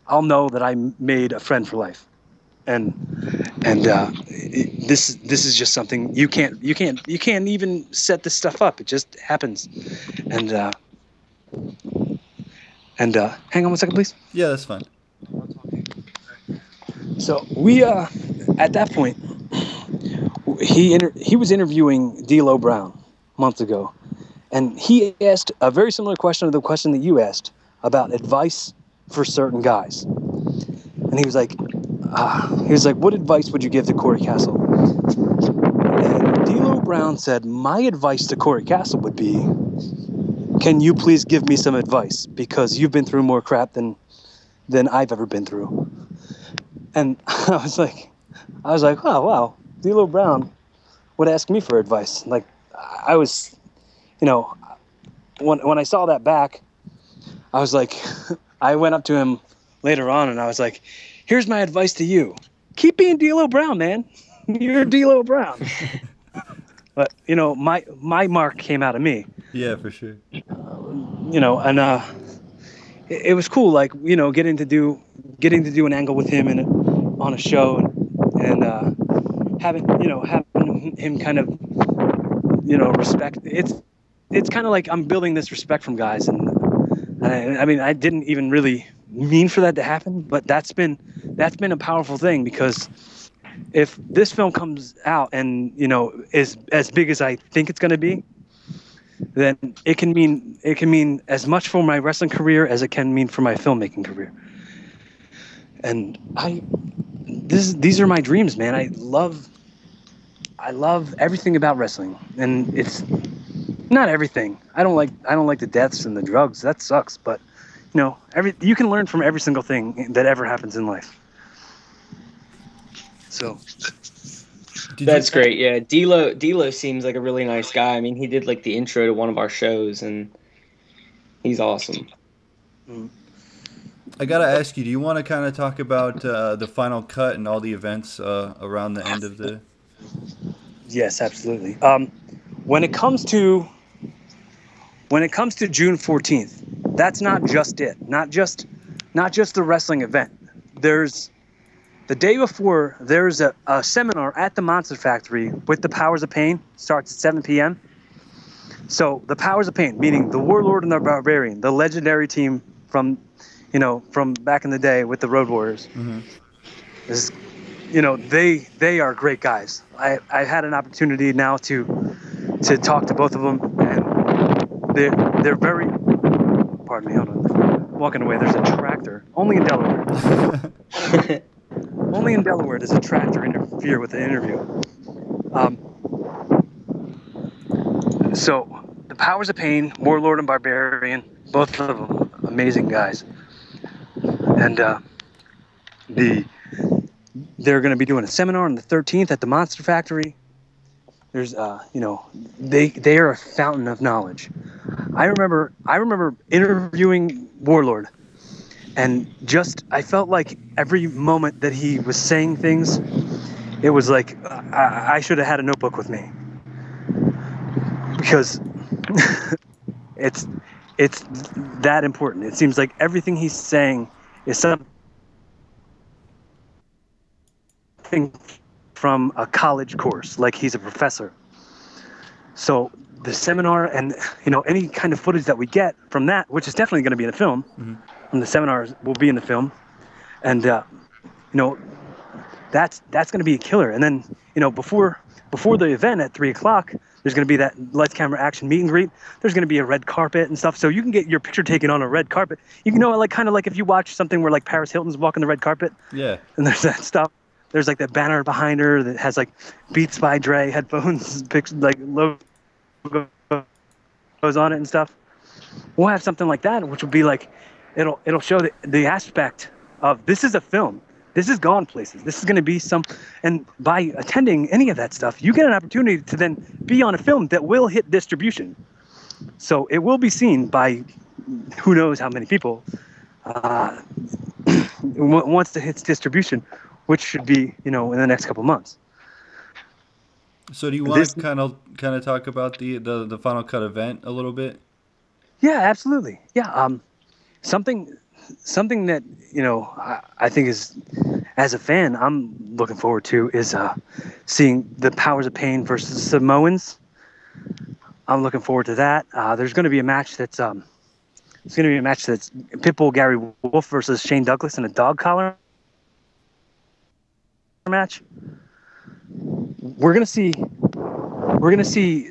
I'll know that I made a friend for life. And this is just something you can't even set this stuff up. It just happens. And hang on one second, please. Yeah, that's fine. So we at that point, he was interviewing D'Lo Brown months ago, and he asked a very similar question to the question that you asked about advice for certain guys. And he was like, what advice would you give to Cory Kastle? And D'Lo Brown said, my advice to Cory Kastle would be, can you please give me some advice? Because you've been through more crap than I've ever been through. And I was like, oh, wow, D'Lo Brown would ask me for advice. Like, I was, when I saw that back, I was like, I went up to him later on and I was like, here's my advice to you. Keep being D'Lo Brown, man. You're D'Lo Brown. But, my mark came out of me. Yeah, for sure. And it was cool, like, getting to do an angle with him on a show and having him kind of, respect. It's kind of like I'm building this respect from guys. And I mean, I didn't even really mean for that to happen, but that's been a powerful thing, because if this film comes out and is as big as I think it's going to be, then it can mean as much for my wrestling career as it can mean for my filmmaking career. And these are my dreams, man. I love everything about wrestling, and it's not everything. I don't like the deaths and the drugs. That sucks, but you can learn from every single thing that ever happens in life. So that's great. Yeah, D'Lo seems like a really nice guy. I mean, he did like the intro to one of our shows, and he's awesome. I gotta ask you, do you want to kind of talk about the final cut and all the events around the end of the? Yes, absolutely. When it comes to June 14th, that's not just it. Not just the wrestling event. There's the day before. There's a seminar at the Monster Factory with the Powers of Pain. Starts at 7 p.m. So the Powers of Pain, meaning the Warlord and the Barbarian, the legendary team from back in the day with the Road Warriors. Mm-hmm. They are great guys. I had an opportunity now to talk to both of them, and they're very. Pardon me, hold on. Walking away, there's a tractor. Only in Delaware. Only in Delaware does a tractor interfere with an interview. So the Powers of Pain, Warlord and Barbarian, both of them amazing guys, and they're going to be doing a seminar on the 13th at the Monster Factory, There's they are a fountain of knowledge. I remember interviewing Warlord, and I felt like every moment that he was saying things, it was like I should have had a notebook with me, because it's that important. It seems like everything he's saying is something from a college course, like he's a professor. So the seminar and any kind of footage that we get from that, which is definitely going to be in the film, from the seminars will be in the film, and that's going to be a killer. And then before the event at 3:00, there's going to be that lights, camera, action meet and greet. There's going to be a red carpet and stuff, so you can get your picture taken on a red carpet. You know, like kind of like if you watch something where like Paris Hilton's walking the red carpet. Yeah. And there's that stuff. There's like that banner behind her that has like Beats by Dre headphones, like logos on it and stuff. We'll have something like that, which will be like, it'll show the aspect of this is a film. This is gone places. This is going to be and by attending any of that stuff, you get an opportunity to then be on a film that will hit distribution. So it will be seen by who knows how many people once it hits distribution, which should be, in the next couple months. So do you want to kind of talk about the Final Cut event a little bit? Yeah, absolutely. Yeah. Something that, I think is, as a fan, I'm looking forward to is seeing the Powers of Pain versus Samoans. I'm looking forward to that. There's going to be a match that's Pitbull Gary Wolf versus Shane Douglas in a dog collar match. We're gonna see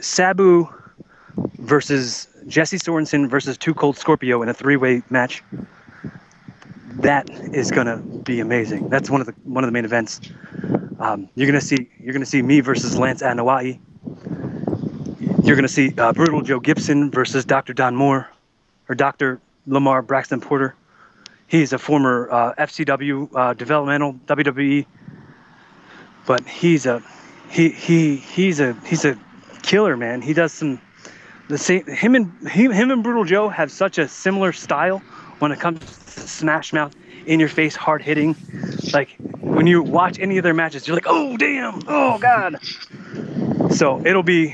Sabu versus Jesse Sorensen versus Too Cold Scorpio in a 3-way match. That is gonna be amazing. That's one of the main events. You're gonna see me versus Lance Anoa'i. You're gonna see Brutal Joe Gibson versus Dr. Don Moore, or Dr. Lamar Braxton Porter. He's a former FCW developmental WWE, but he's a killer, man. He does the same. Him and Brutal Joe have such a similar style when it comes to smash mouth, in your face, hard hitting. Like when you watch any of their matches, you're like, oh damn, oh god. So it'll be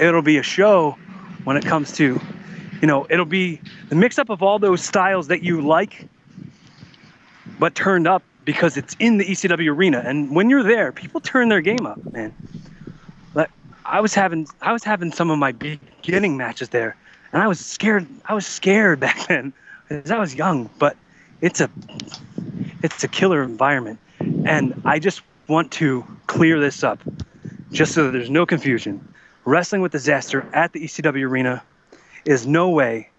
a show when it comes to, it'll be the mix up of all those styles that you like, but turned up because it's in the ECW arena. And when you're there, people turn their game up, man. Like I was having some of my beginning matches there, and I was scared back then because I was young, but it's a killer environment. And I just want to clear this up just so that there's no confusion. Wrestling with Disaster at the ECW arena is no way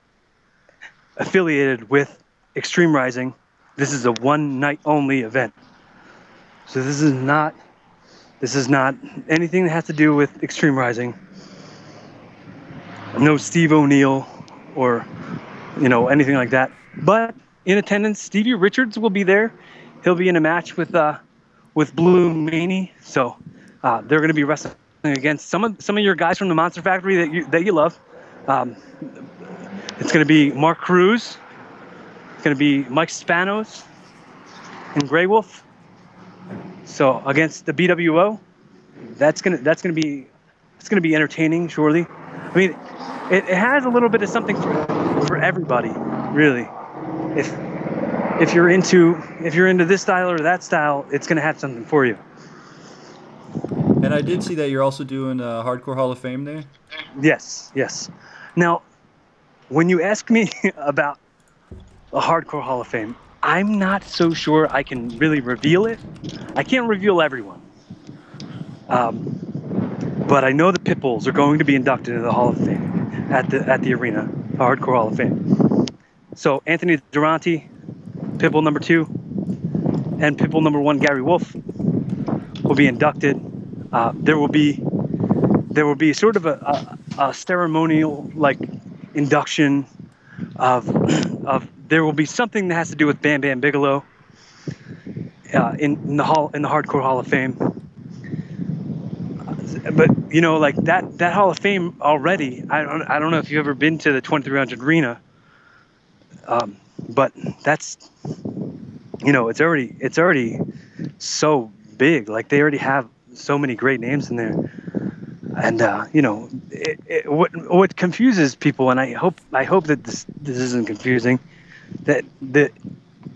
affiliated with Extreme Rising. This is a one-night only event. So this is not anything that has to do with Extreme Rising. No Steve O'Neill or anything like that. But in attendance, Stevie Richards will be there. He'll be in a match with Blue Meanie. So they're going to be wrestling against some of your guys from the Monster Factory that you love. It's going to be Mark Cruz. It's going to be Mike Spanos and Grey Wolf. So against the BWO, that's going to be entertaining, surely. I mean, it has a little bit of something for everybody, really. If you're into this style or that style, it's going to have something for you. And I did see that you're also doing a Hardcore Hall of Fame there. Yes. Now, when you ask me about a Hardcore Hall of Fame, I'm not so sure I can really reveal it. I can't reveal everyone. But I know the Pitbulls are going to be inducted into the Hall of Fame at the arena, the Hardcore Hall of Fame. So Anthony Durante, Pitbull number 2, and Pitbull number 1, Gary Wolf, will be inducted. There will be sort of a ceremonial induction of there will be something that has to do with Bam Bam Bigelow in the Hardcore Hall of Fame. but like that Hall of Fame already. I don't know if you've ever been to the 2300 Arena, but that's it's already so big. Like they already have so many great names in there, and what confuses people, and I hope that this isn't confusing, that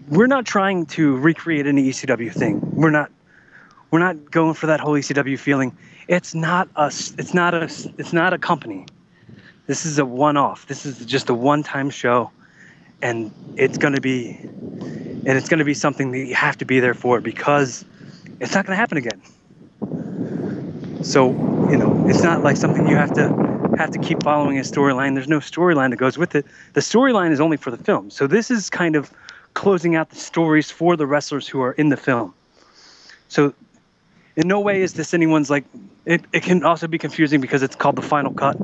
we're not trying to recreate any ECW thing. We're not going for that whole ECW feeling. It's not us. It's not a company. This is a one-off. This is just a one-time show, and it's gonna be something that you have to be there for, because it's not gonna happen again. So it's not like something you have to keep following a storyline. There's no storyline that goes with it. The storyline is only for the film. So this is kind of closing out the stories for the wrestlers who are in the film. So in no way is this anyone's like, it can also be confusing because it's called the final cut.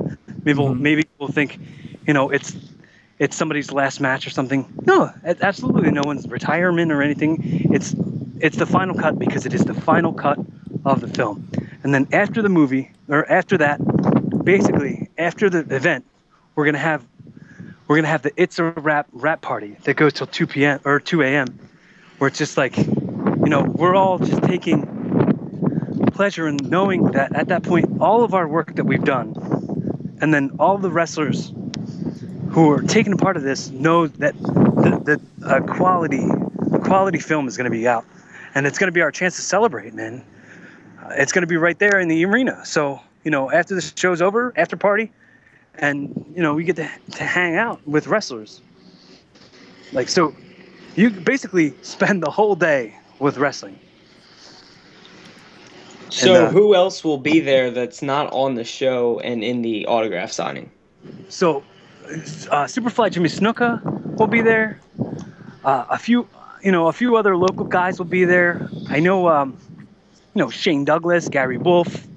Maybe we'll think, it's somebody's last match or something. No, absolutely no one's retirement or anything. It's the final cut because it is the final cut of the film. And then after the movie, or after that, basically after the event, we're gonna have the It's a Rap party that goes till 2 p.m. or 2 a.m. where it's just like, we're all just taking pleasure in knowing that at that point, all of our work that we've done, and then all the wrestlers who are taking a part of this know that the quality film is going to be out, and it's going to be our chance to celebrate, man. It's going to be right there in the arena. So, after the show's over, after party, and, we get to hang out with wrestlers. Like, so you basically spend the whole day with wrestling. So who else will be there that's not on the show and in the autograph signing? So Superfly Jimmy Snuka will be there. A few other local guys will be there. I know, Shane Douglas, Gary Wolf,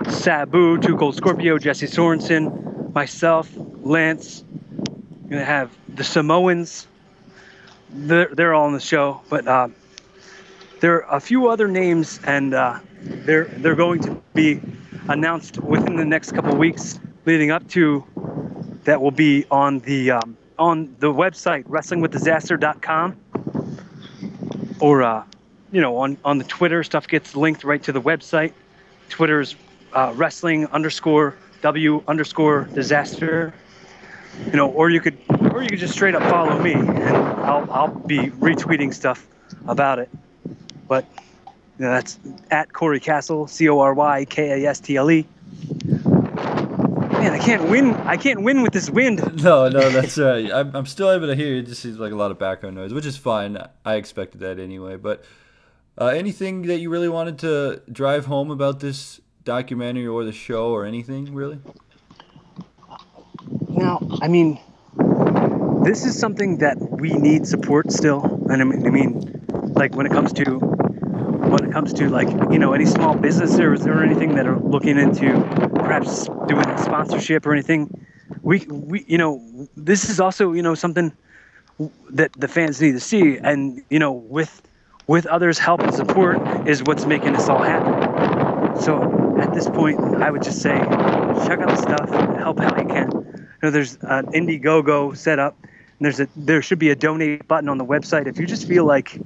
Sabu, Too Cold Scorpio, Jesse Sorensen, myself, Lance. We're gonna have the Samoans. They're all on the show, but there are a few other names, and they're going to be announced within the next couple of weeks leading up to that. Will be on the website wrestlingwithdisaster.com, or on the Twitter. Stuff gets linked right to the website. Twitter's wrestling_w_disaster. Or you could just straight up follow me, and I'll be retweeting stuff about it. But that's at Cory Kastle, CoryKastle. Man, I can't win with this wind. No, that's right. I'm still able to hear you. It just seems like a lot of background noise, which is fine. I expected that anyway. But anything that you really wanted to drive home about this documentary or the show or anything, really? Now, I mean, this is something that we need support still. And I mean, like when it comes to like, any small businesses or anything that are looking into perhaps doing a sponsorship or anything, we this is also, something that the fans need to see, and with others' help and support is what's making this all happen. So at this point, I would just say, check out the stuff, help how you can. There's an Indiegogo set up, and there should be a donate button on the website if you just feel like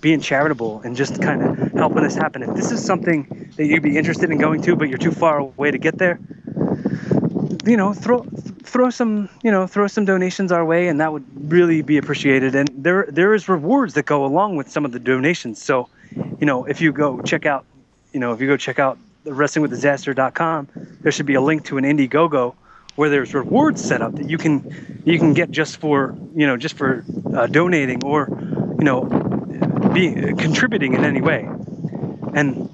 being charitable and just kind of helping this happen. If this is something that you'd be interested in going to, but you're too far away to get there, throw some donations our way, and that would really be appreciated. And there is rewards that go along with some of the donations. So, if you go check out wrestlingwithdisaster.com, there should be a link to an Indiegogo where there's rewards set up that you can get just for donating or contributing in any way. And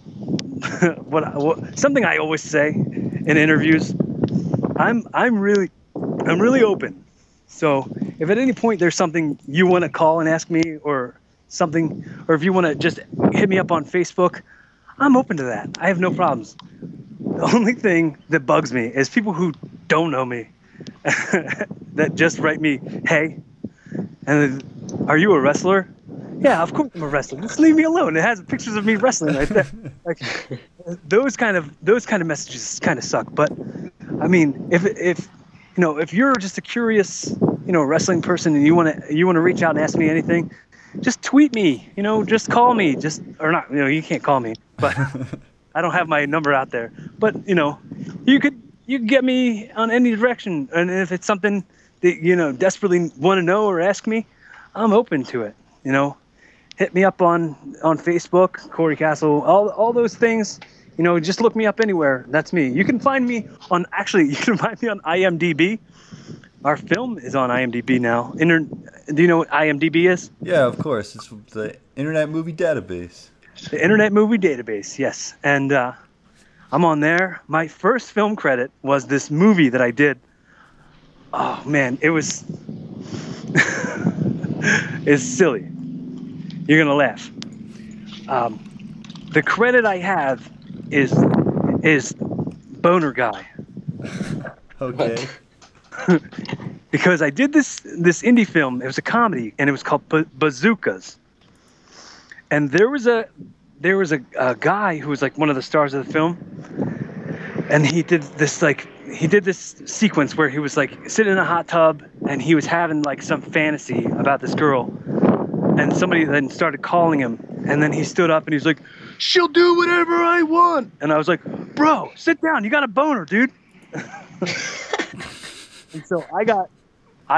something I always say in interviews, I'm really open. So if at any point there's something you want to call and ask me or something, or if you want to just hit me up on Facebook, I'm open to that. I have no problems. The only thing that bugs me is people who don't know me that just write me, "Hey, and are you a wrestler? Yeah, of course I'm a wrestler. Just leave me alone. It has pictures of me wrestling right there. Like those kind of messages kind of suck. But I mean, if you're just a curious, wrestling person and you want to reach out and ask me anything, just tweet me. Just call me. Or not. You can't call me, but I don't have my number out there. But you could get me on any direction, and if it's something that desperately want to know or ask me, I'm open to it. Hit me up on Facebook, Cory Kastle, all those things. Just look me up anywhere. That's me. You can find me on IMDb. Our film is on IMDb now. Do you know what IMDb is? Yeah, of course. It's the Internet Movie Database. The Internet Movie Database, yes. And I'm on there. My first film credit was this movie that I did. Oh, man, it was... it's silly. You're going to laugh. The credit I have is Boner Guy. Okay. Because I did this indie film. It was a comedy, and it was called Bazookas. And there was a guy who was like one of the stars of the film, and he did this sequence where he was like sitting in a hot tub, and he was having like some fantasy about this girl, and somebody then started calling him, and then he stood up and he's like, "She'll do whatever I want," and I was like, "Bro, sit down. You got a boner, dude." And so I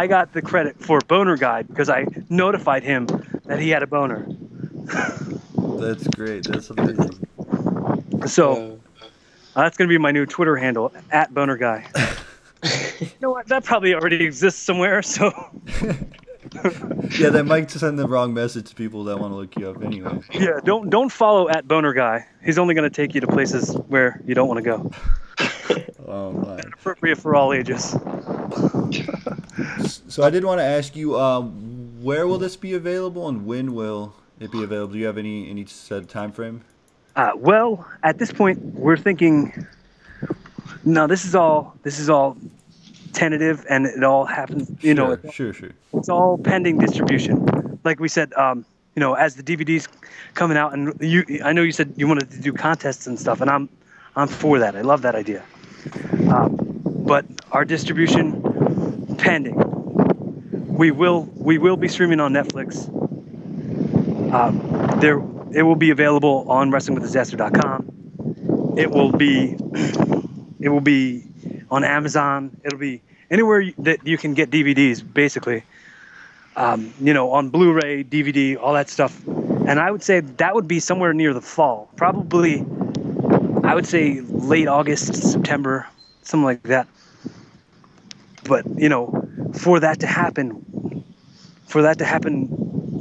got the credit for Boner Guy because I notified him that he had a boner. That's great. That's amazing. So that's going to be my new Twitter handle, @BonerGuy. You know what? That probably already exists somewhere, so... Yeah, that might send the wrong message to people that want to look you up anyway. Yeah, don't follow @BonerGuy. He's only going to take you to places where you don't want to go. Oh, my. Appropriate for all ages. So I did want to ask you, where will this be available and when will it be available? Do you have any said time frame? Well, at this point, we're thinking. No, this is all tentative, and it all happens. Sure. It's all pending distribution. Like we said, as the DVD's coming out, and I know you said you wanted to do contests and stuff, and I'm for that. I love that idea. But our distribution pending. We will be streaming on Netflix. It will be available on WrestlingWithDisaster.com. It will be on Amazon. It'll be anywhere that you can get DVDs, basically. On Blu-ray, DVD, all that stuff. And I would say that would be somewhere near the fall. Probably, I would say late August, September, something like that. But, for that to happen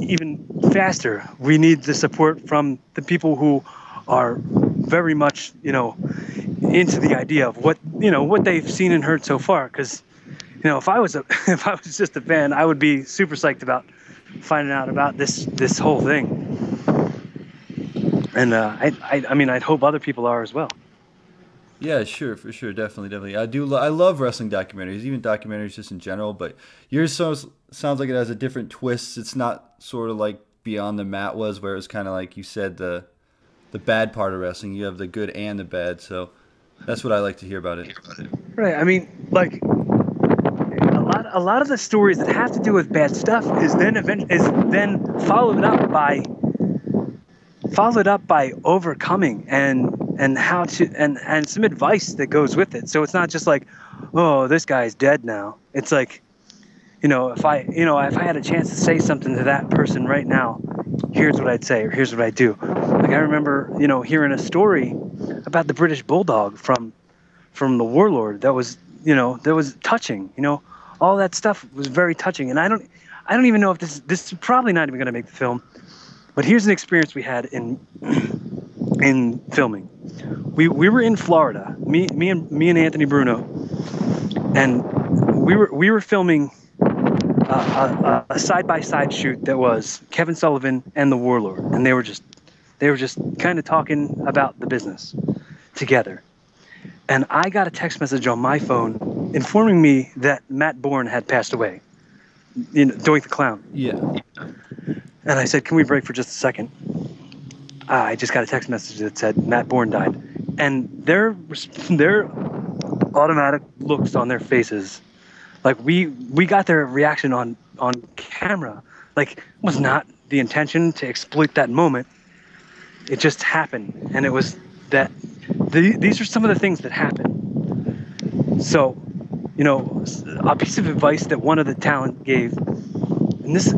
even faster, we need the support from the people who are very much, into the idea of what they've seen and heard so far. Because, if I was just a fan, I would be super psyched about finding out about this whole thing. And I'd hope other people are as well. Yeah, sure, for sure, definitely. I love wrestling documentaries, even documentaries just in general. But yours sounds like it has a different twist. It's not sort of like Beyond the Mat was, where it was kind of like you said the bad part of wrestling. You have the good and the bad. So that's what I like to hear about it. Right. I mean, like a lot of the stories that have to do with bad stuff is then followed up by overcoming and how to and some advice that goes with it. So it's not just like, oh, this guy's dead now. It's like, if I had a chance to say something to that person right now, here's what I'd say or here's what I'd do. Like I remember, hearing a story about the British Bulldog from the Warlord that was touching. All that stuff was very touching. And I don't even know if this is probably not even going to make the film. But here's an experience we had in filming. We were in Florida, me and Anthony Bruno, and we were filming a side-by-side shoot that was Kevin Sullivan and the Warlord, and they were just kind of talking about the business together. And I got a text message on my phone informing me that Matt Bourne had passed away. Doink the Clown. Yeah. And I said, can we break for just a second? I just got a text message that said Matt Bourne died. And their automatic looks on their faces, like we got their reaction on camera. Like, it was not the intention to exploit that moment. It just happened. And it was that these are some of the things that happen. So, a piece of advice that one of the talent gave, and this,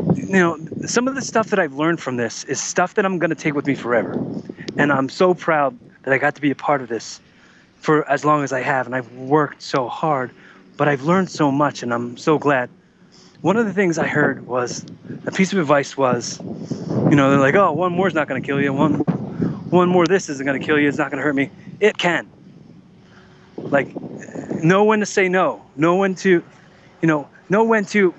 some of the stuff that I've learned from this is stuff that I'm going to take with me forever. And I'm so proud that I got to be a part of this for as long as I have. And I've worked so hard, but I've learned so much, and I'm so glad. One of the things I heard was, a piece of advice was, they're like, oh, one more's not going to kill you. One more this isn't going to kill you. It's not going to hurt me. It can. Like, know when to say no. Know when to,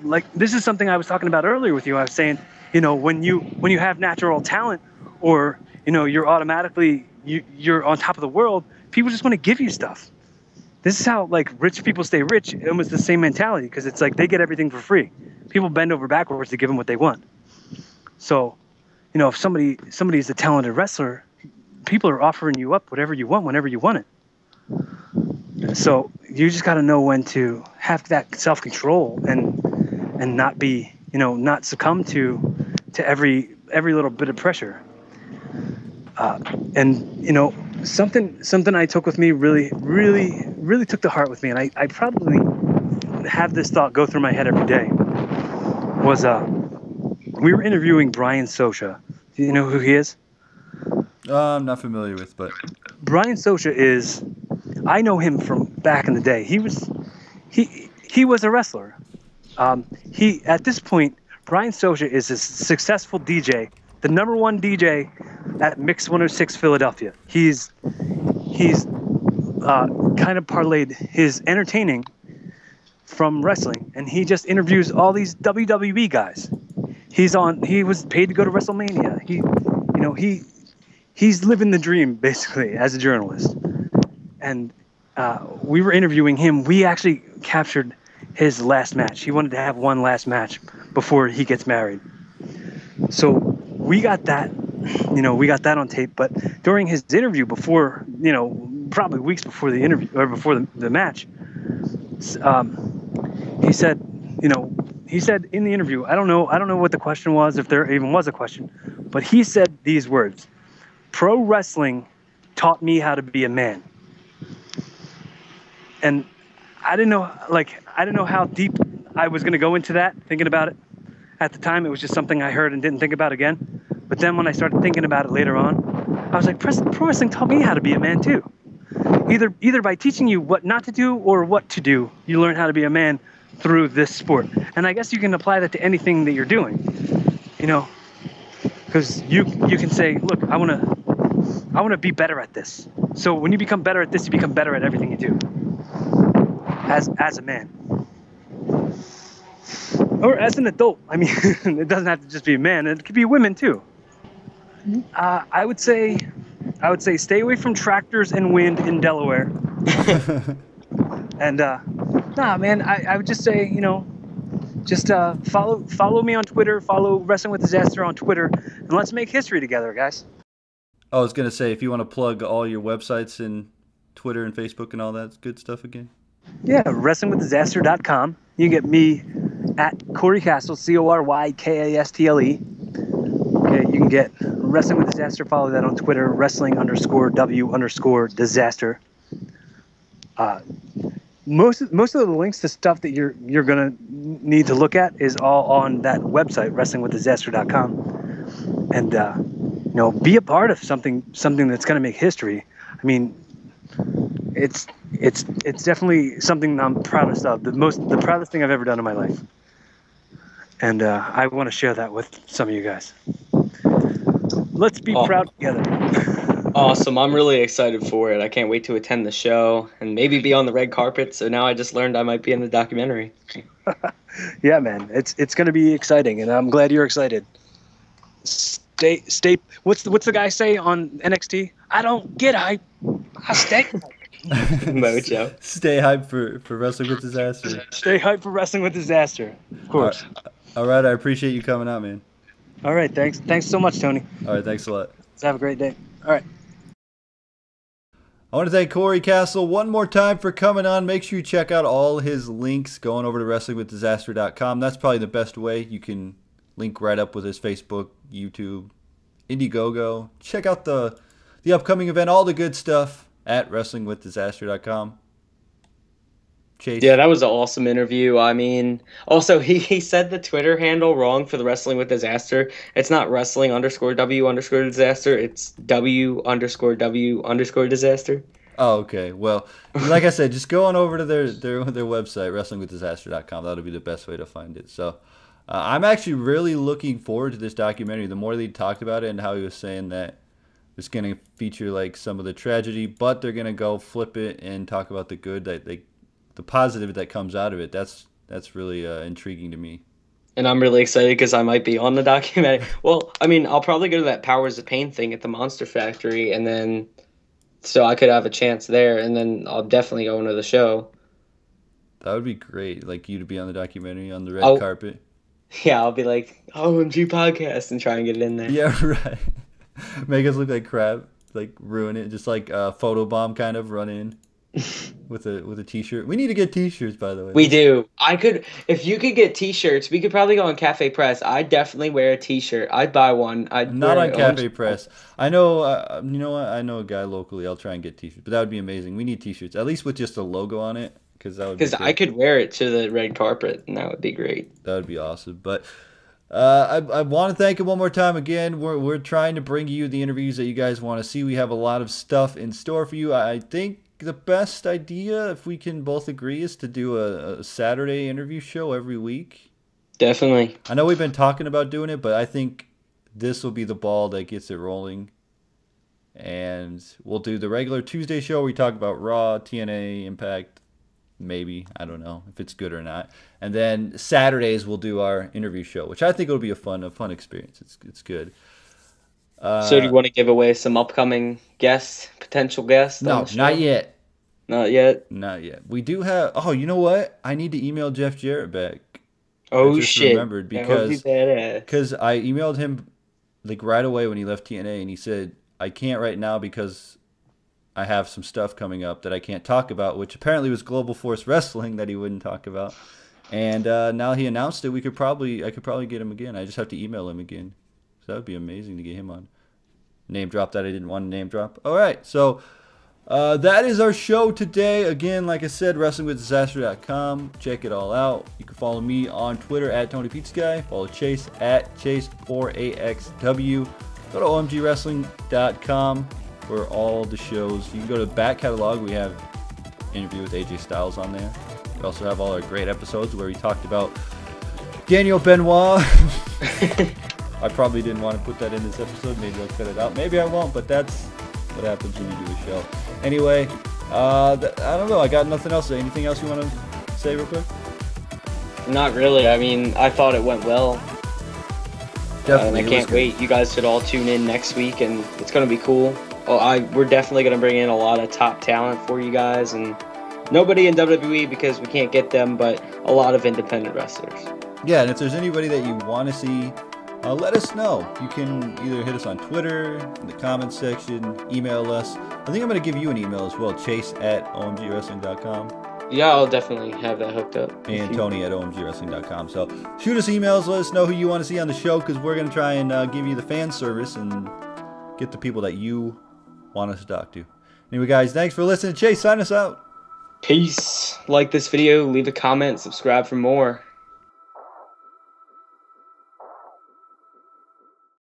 like, this is something I was talking about earlier with you. I was saying, when you have natural talent, or, you're automatically, you're on top of the world, people just want to give you stuff. This is how, like, rich people stay rich. It was the same mentality, because it's like they get everything for free. People bend over backwards to give them what they want. So, if somebody's a talented wrestler, people are offering you up whatever you want whenever you want it. So you just got to know when to have that self-control and not be, not succumb to every little bit of pressure. And something I took with me really took to heart with me, and I probably have this thought go through my head every day, was we were interviewing Brian Sosha. Do you know who he is? I'm not familiar with, but Brian Sosha is, I know him from back in the day. He was a wrestler. At this point, Brian Sosha is a successful DJ, the #1 DJ at Mix 106 Philadelphia. He's kind of parlayed his entertaining from wrestling, and he just interviews all these WWE guys. He was paid to go to WrestleMania. He's living the dream, basically, as a journalist. And we were interviewing him. We actually captured his last match. He wanted to have one last match before he gets married. So we got that, on tape. But during his interview, before, probably weeks before the interview, or before the match, he said in the interview, I don't know what the question was, if there even was a question, but he said these words: "Pro wrestling taught me how to be a man." And I didn't know how deep I was going to go into that, thinking about it. At the time, it was just something I heard and didn't think about again. But then when I started thinking about it later on, I was like, pro wrestling taught me how to be a man too. Either by teaching you what not to do or what to do, you learn how to be a man through this sport. And I guess you can apply that to anything that you're doing, because you can say, look, I want to be better at this. So when you become better at this, you become better at everything you do. As a man, or as an adult. I mean, it doesn't have to just be a man. It could be women too. I would say stay away from tractors and wind in Delaware. And man, I would just say, just follow me on Twitter, follow Wrestling with Disaster on Twitter, and let's make history together, guys. I was gonna say, if you want to plug all your websites and Twitter and Facebook and all that good stuff again. Yeah, wrestlingwithdisaster.com. You can get me at Cory Kastle, CoryKastle. Okay, you can get Wrestling with Disaster. Follow that on Twitter, wrestling_w_disaster. Most of the links to stuff that you're gonna need to look at is all on that website, wrestlingwithdisaster.com. And be a part of something that's gonna make history. I mean, it's definitely something I'm proudest of. The proudest thing I've ever done in my life. And I want to share that with some of you guys. Let's be proud together. Awesome. I'm really excited for it. I can't wait to attend the show and maybe be on the red carpet. So now I just learned I might be in the documentary. Yeah, man. It's going to be exciting, and I'm glad you're excited. Stay. What's the guy say on NXT? I don't get hype. I stay hype. Mojo. Stay hyped for Wrestling with Disaster. Stay hyped for Wrestling with Disaster. Of course. All right. I appreciate you coming out, man. All right. Thanks so much, Tony. All right, thanks a lot. Let's have a great day. All right. I want to thank Cory Kastle one more time for coming on. Make sure you check out all his links going over to WrestlingWithDisaster.com. That's probably the best way. You can link right up with his Facebook, YouTube, Indiegogo. Check out the upcoming event, all the good stuff at WrestlingWithDisaster.com. Chase. Yeah, that was an awesome interview. I mean, also he said the Twitter handle wrong for the Wrestling with Disaster. It's not wrestling_W_disaster. It's W_W_disaster. Oh, okay. Well, like I said, just go on over to their website, WrestlingWithDisaster.com. That'll be the best way to find it. So I'm actually really looking forward to this documentary. The more they talked about it and how he was saying that it's going to feature like some of the tragedy, but they're going to go flip it and talk about the good, the positive that comes out of it. That's really intriguing to me. And I'm really excited because I might be on the documentary. Well, I mean, I'll probably go to that Powers of Pain thing at the Monster Factory, and then so I could have a chance there, and then I'll definitely go into the show. That would be great, like you to be on the documentary on the red carpet. Yeah, I'll be like, OMG podcast and try and get it in there. Yeah, right. Make us look like crap, like ruin it, just like photobomb kind of run in with a t-shirt. We need to get t-shirts, by the way. We do. If you could get t-shirts, we could probably go on Cafe Press. I'd definitely wear a t-shirt. I'd buy one. Not on Cafe Press. I know, you know what? I know a guy locally. I'll try and get t-shirts, but that would be amazing. We need t-shirts, at least with just a logo on it, because I could wear it to the red carpet, and that would be great. That would be awesome. But I want to thank him one more time again. We're trying to bring you the interviews that you guys want to see. We have a lot of stuff in store for you. I think the best idea, if we can both agree, is to do a Saturday interview show every week. Definitely. I know we've been talking about doing it, but I think this will be the ball that gets it rolling. And we'll do the regular Tuesday show where we talk about Raw, TNA, Impact, maybe. I don't know if it's good or not. And then Saturdays we'll do our interview show, which I think will be a fun experience. It's good. So do you want to give away some upcoming potential guests? No, not yet. Not yet? Not yet. We do have... Oh, you know what? I need to email Jeff Jarrett back. Oh, I just shit. remembered because I emailed him like right away when he left TNA, and he said, I can't right now because I have some stuff coming up that I can't talk about, which apparently was Global Force Wrestling that he wouldn't talk about. And now he announced it. I could probably get him again. I just have to email him again. So that would be amazing to get him on. Name drop that I didn't want to name drop. All right, so that is our show today. Again, like I said, WrestlingWithDisaster.com. Check it all out. You can follow me on Twitter at TonyPizzaGuy. Follow Chase at Chase4AXW. Go to OMGWrestling.com for all the shows. You can go to the back catalog. We have an interview with AJ Styles on there. We also have all our great episodes where we talked about Daniel Benoit. I probably didn't want to put that in this episode. Maybe I'll cut it out. Maybe I won't, but that's what happens when you do a show. Anyway, I don't know. I got nothing else. Anything else you want to say real quick? Not really. I mean, I thought it went well. Definitely. I can't wait. You guys should all tune in next week, and it's going to be cool. We're definitely going to bring in a lot of top talent for you guys, and nobody in WWE because we can't get them, but a lot of independent wrestlers. Yeah, and if there's anybody that you want to see, let us know. You can either hit us on Twitter, in the comments section, email us. I think I'm going to give you an email as well, Chase at OMGWrestling.com. Yeah, I'll definitely have that hooked up. And Tony at OMGWrestling.com. So shoot us emails, let us know who you want to see on the show, because we're going to try and give you the fan service and get the people that you want us to talk to. Anyway, guys, thanks for listening. Chase, sign us out. Peace. Like this video, leave a comment, subscribe for more.